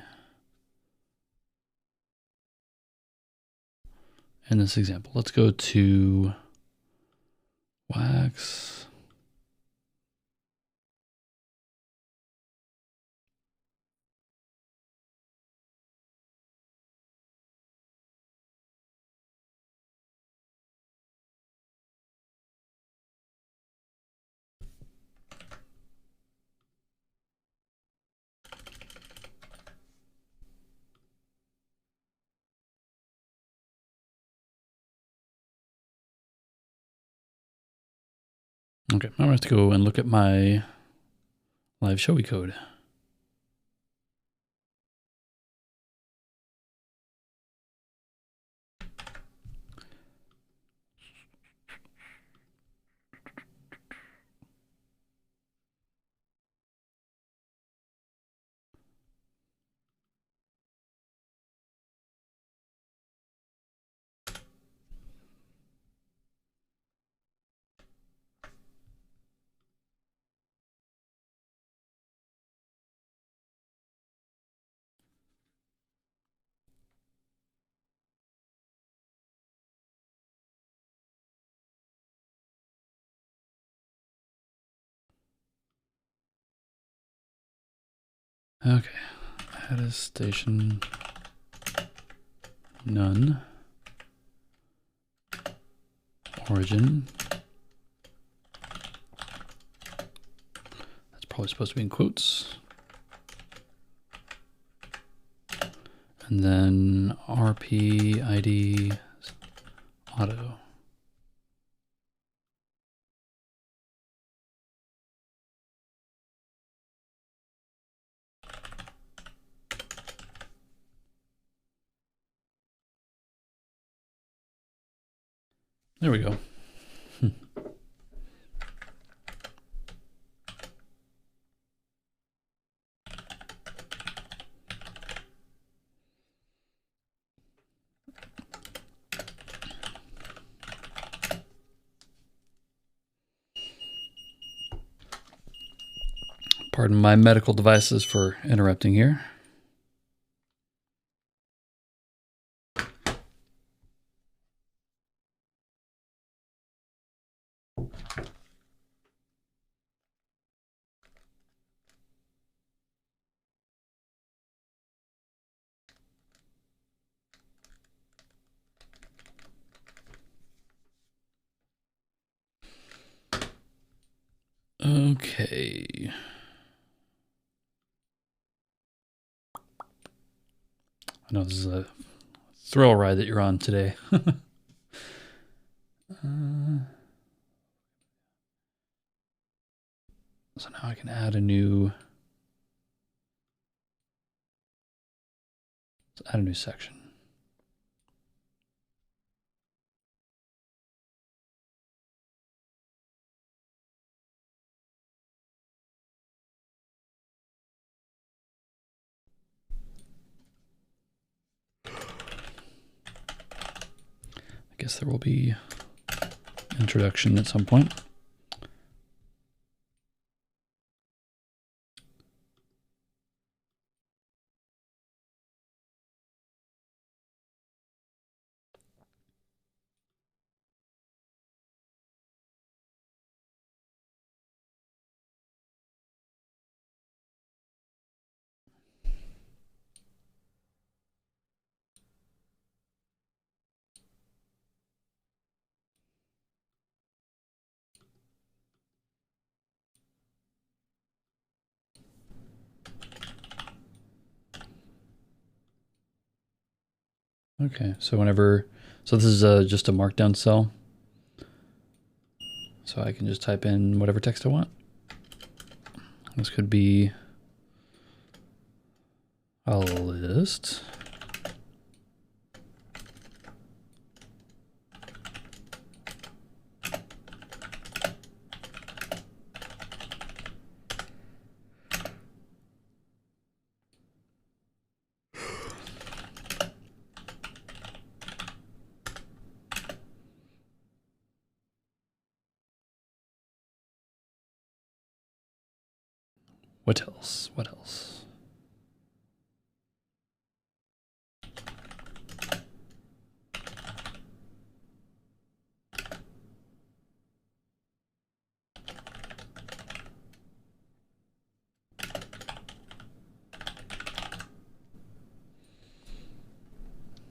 In this example, let's go to wax. Okay, I'm gonna have to go and look at my live showy code. Okay, add a station, none, origin. That's probably supposed to be in quotes. And then RP ID auto. There we go. Pardon my medical devices for interrupting here. Okay. I know this is a thrill ride that you're on today. So now I can add a new, let's add a new section. I guess there will be introduction at some point. Okay, so so this is just a markdown cell. So I can just type in whatever text I want. This could be a list. What else? What else? I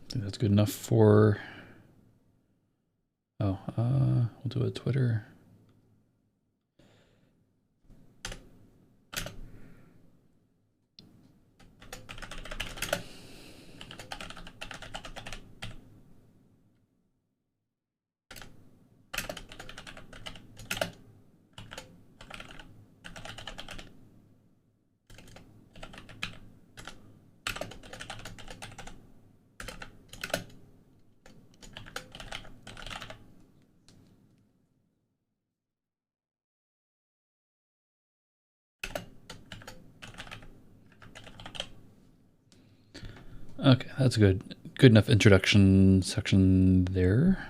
think that's good enough for, we'll do a Twitter. Okay, that's good enough introduction section there.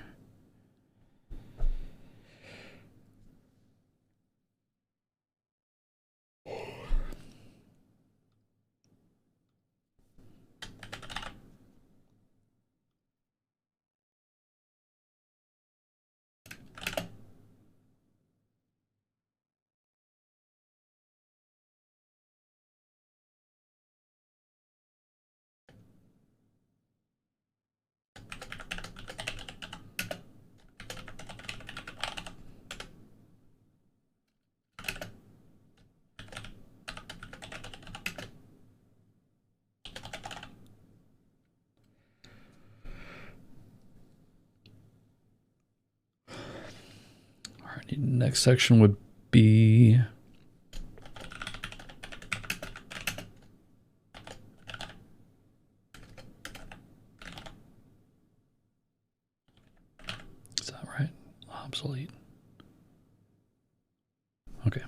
Next section would be is that right? Obsolete. Okay.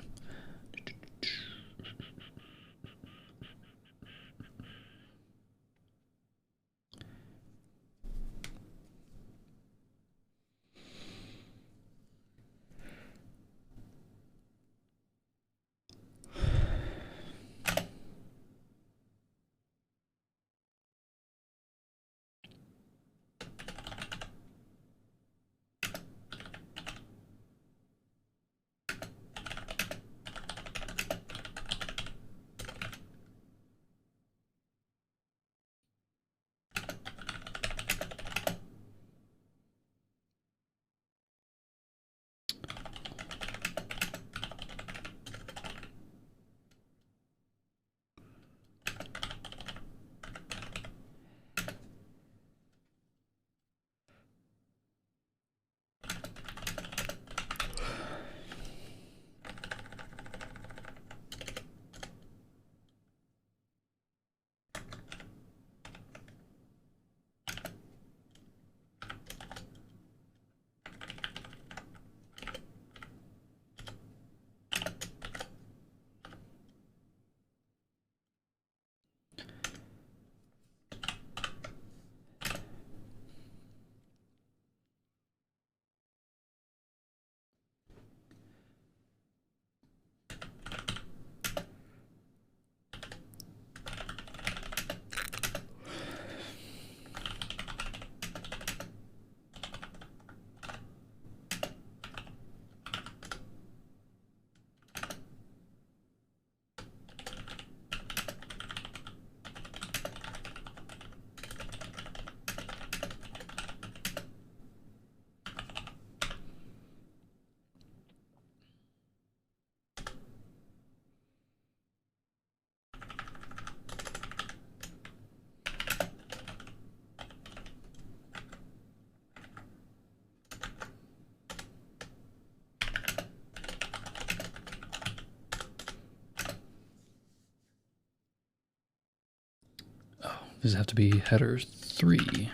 Does it have to be header 3?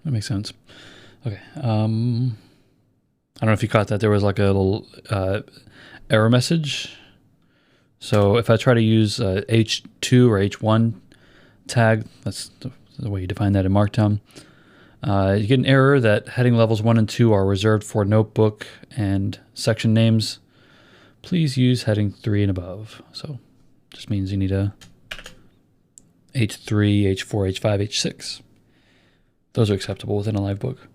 That makes sense. Okay. I don't know if you caught that. There was like a little error message. So if I try to use H2 or H1 tag, that's the way you define that in Markdown, you get an error that heading levels 1 and 2 are reserved for notebook and section names. Please use heading 3 and above. So just means you need a H3, H4, H5, H6. Those are acceptable within a live book.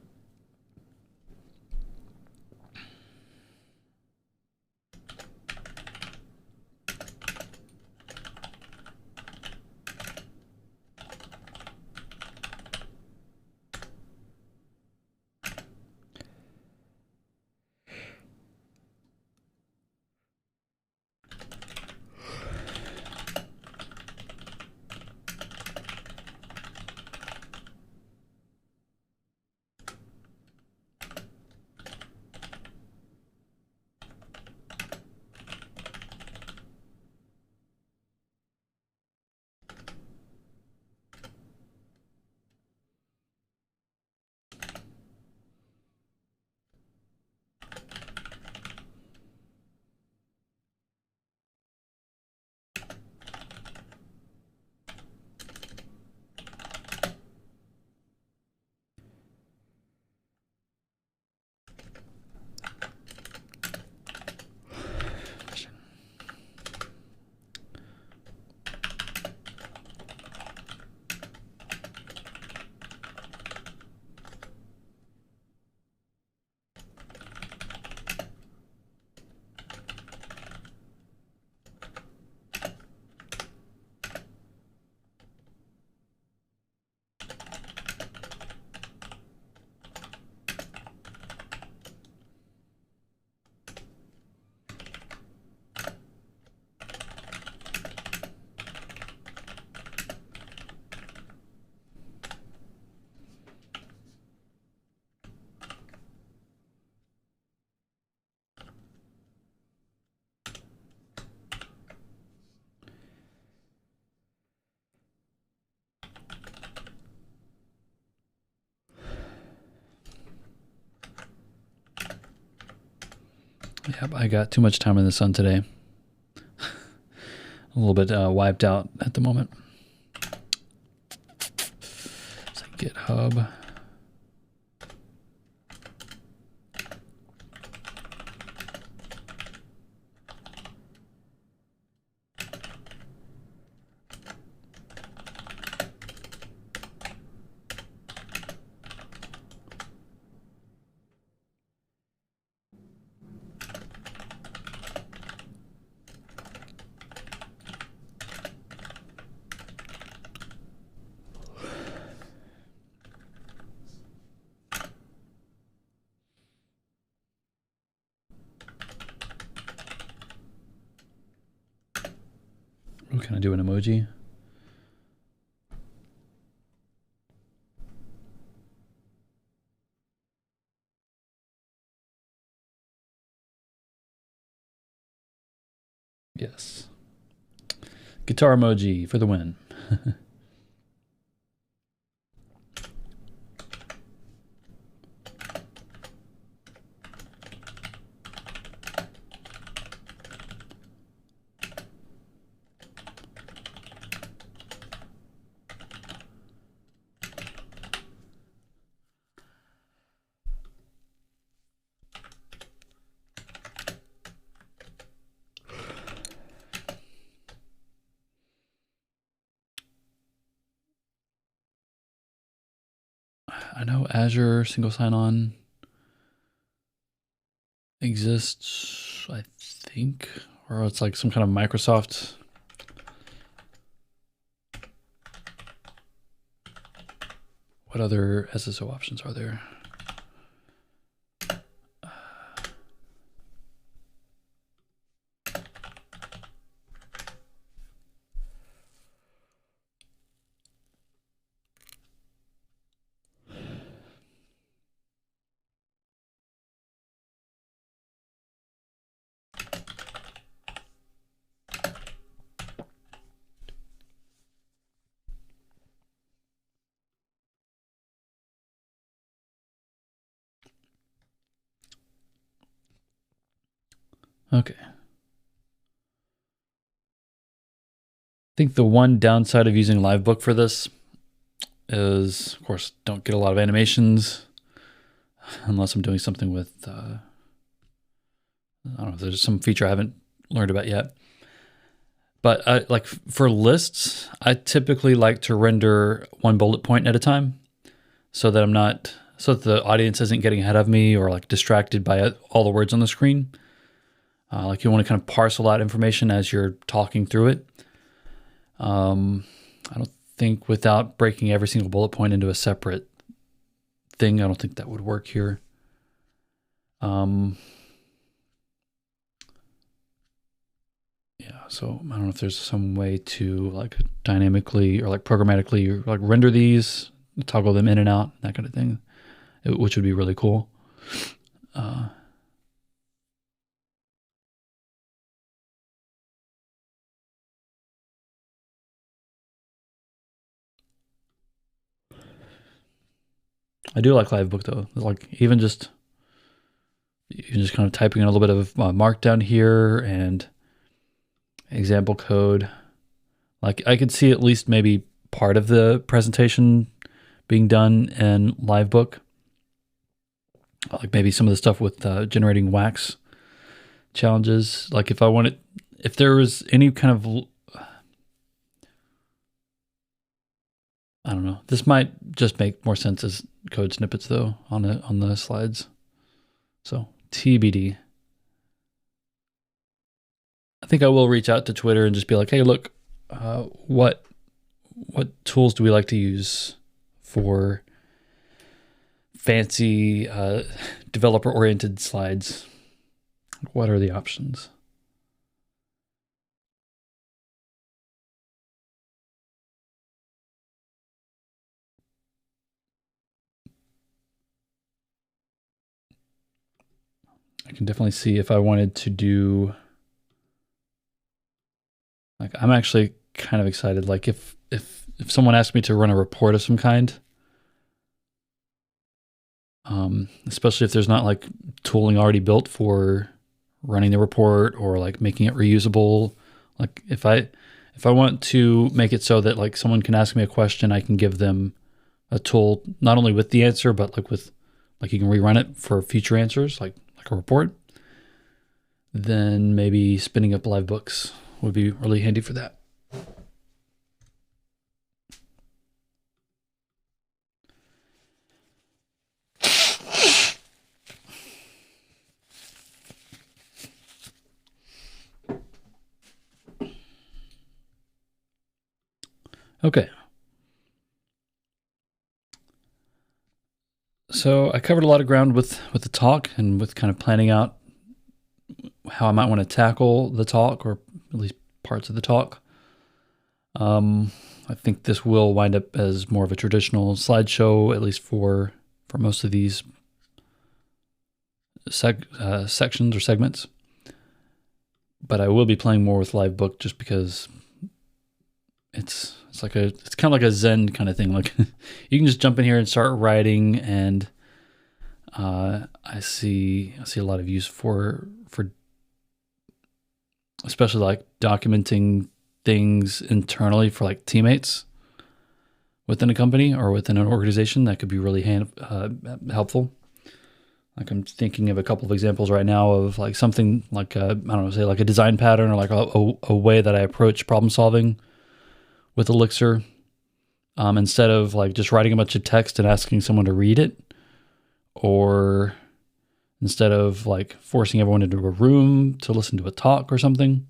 Yep, I got too much time in the sun today. A little bit wiped out at the moment. It's like GitHub. Can I do an emoji? Yes. Guitar emoji for the win. I know Azure single sign-on exists, I think, or it's like some kind of Microsoft. What other SSO options are there? Okay. I think the one downside of using LiveBook for this is, of course, don't get a lot of animations unless I'm doing something with, I don't know if there's some feature I haven't learned about yet. But like for lists, I typically like to render one bullet point at a time so that so that the audience isn't getting ahead of me or like distracted by all the words on the screen. Like you want to kind of parcel out information as you're talking through it. I don't think without breaking every single bullet point into a separate thing, I don't think that would work here. Yeah, so I don't know if there's some way to like dynamically or like programmatically or like render these, toggle them in and out, that kind of thing, which would be really cool. I do like LiveBook though. Like even just kind of typing in a little bit of markdown here and example code. Like I could see at least maybe part of the presentation being done in LiveBook. Like maybe some of the stuff with generating wax challenges. Like if there was any kind of, I don't know. This might just make more sense as code snippets though on the slides. So TBD. I think I will reach out to Twitter and just be like, hey, look, what tools do we like to use for fancy developer-oriented slides? What are the options? I can definitely see if I wanted to do, like, I'm actually kind of excited. Like if someone asked me to run a report of some kind, especially if there's not like tooling already built for running the report or like making it reusable. Like if I want to make it so that like someone can ask me a question, I can give them a tool not only with the answer, but like with like you can rerun it for future answers, like a report. Then maybe spinning up live books would be really handy for that. Okay. So I covered a lot of ground with the talk and with kind of planning out how I might want to tackle the talk, or at least parts of the talk. I think this will wind up as more of a traditional slideshow, at least for most of these sections or segments. But I will be playing more with Livebook just because it's kind of like a Zen kind of thing. Like you can just jump in here and start writing, and I see a lot of use for especially like documenting things internally for like teammates within a company or within an organization. That could be really helpful. Like I'm thinking of a couple of examples right now of like something like I don't know, say like a design pattern or like a way that I approach problem solving with Elixir. Instead of like just writing a bunch of text and asking someone to read it, or instead of like forcing everyone into a room to listen to a talk or something.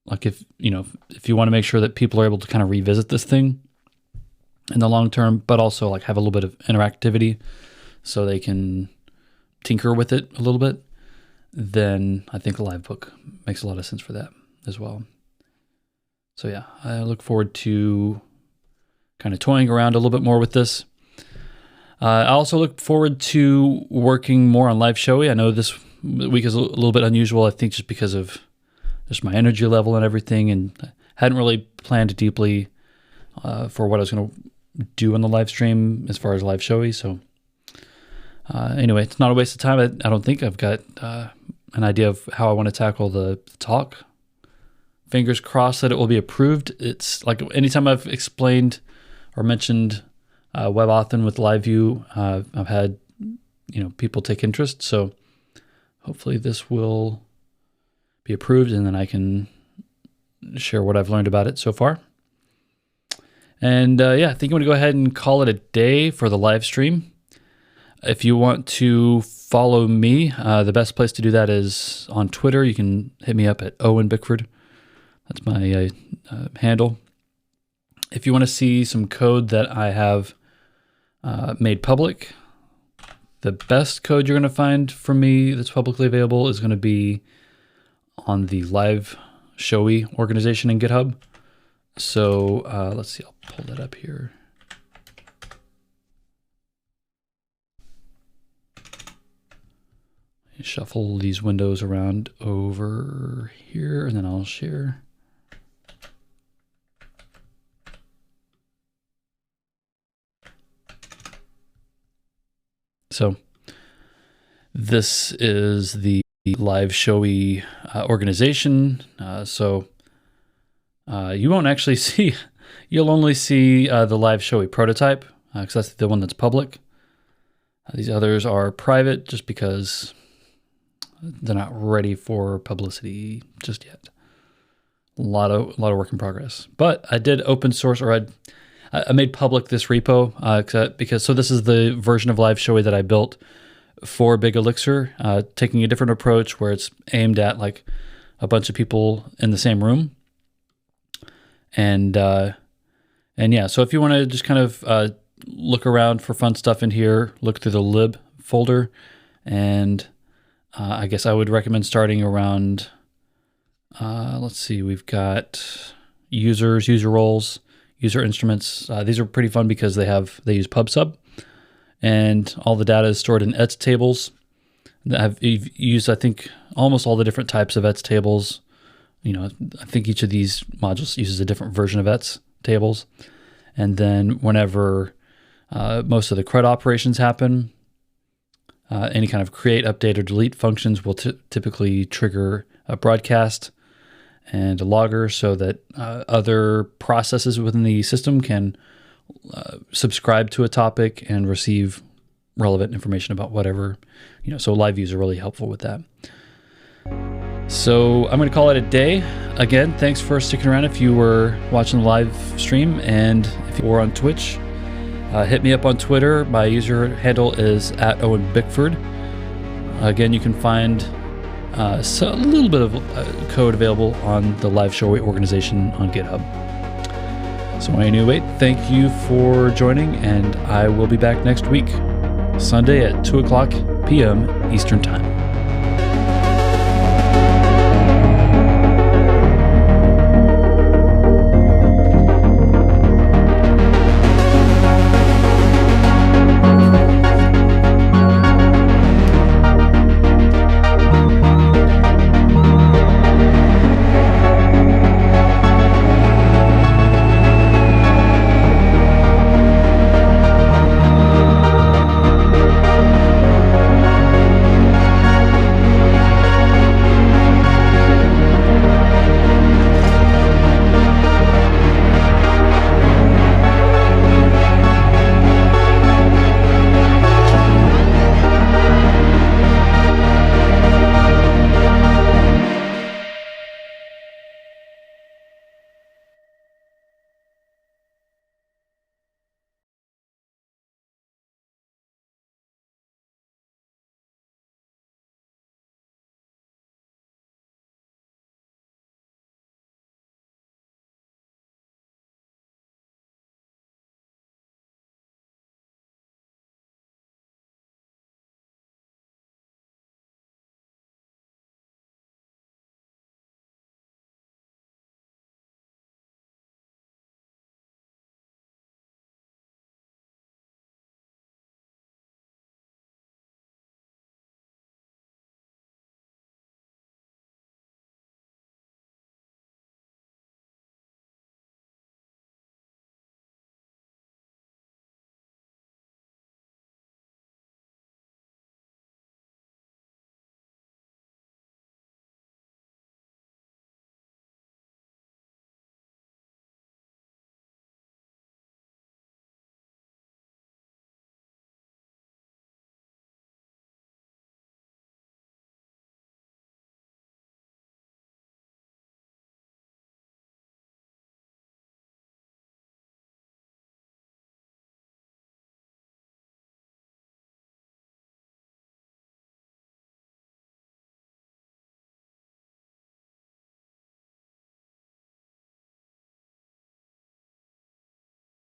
Like if you want to make sure that people are able to kind of revisit this thing in the long term, but also like have a little bit of interactivity so they can tinker with it a little bit, then I think a live book makes a lot of sense for that as well. So yeah, I look forward to kind of toying around a little bit more with this. I also look forward to working more on Live Showy. I know this week is a little bit unusual, I think just because of just my energy level and everything, and I hadn't really planned deeply for what I was going to do on the live stream as far as Live Showy. So anyway, it's not a waste of time. I don't think I've got an idea of how I want to tackle the talk. Fingers crossed that it will be approved. It's like anytime I've explained or mentioned WebAuthn with LiveView, I've had people take interest. So hopefully this will be approved, and then I can share what I've learned about it so far. And yeah, I think I'm going to go ahead and call it a day for the live stream. If you want to follow me, the best place to do that is on Twitter. You can hit me up at Owen Bickford. That's my handle. If you want to see some code that I have made public, the best code you're going to find from me that's publicly available is going to be on the Live Showy organization in GitHub. So let's see, I'll pull that up here. Shuffle these windows around over here, and then I'll share. So this is the Live Showy organization. So you won't actually see, you'll only see the Live Showy prototype, because that's the one that's public. These others are private just because they're not ready for publicity just yet. A lot of work in progress. But I did open source, or I made public this repo because this is the version of Live Showy that I built for Big Elixir, taking a different approach where it's aimed at like a bunch of people in the same room. And yeah, so if you want to just kind of look around for fun stuff in here, look through the lib folder, and I guess I would recommend starting around, let's see, we've got users, user roles, user instruments. These are pretty fun because they use PubSub, and all the data is stored in ETS tables. I've used, I think, almost all the different types of ETS tables. I think each of these modules uses a different version of ETS tables. And then whenever most of the CRUD operations happen, Any kind of create, update, or delete functions will typically trigger a broadcast and a logger so that other processes within the system can subscribe to a topic and receive relevant information about whatever, so live views are really helpful with that. So I'm going to call it a day. Again, thanks for sticking around if you were watching the live stream, and if you were on Twitch, hit me up on Twitter. My user handle is @OwenBickford. Again, you can find a little bit of code available on the live show organization on GitHub. So anyway, thank you for joining, and I will be back next week, Sunday at 2:00 p.m. Eastern Time.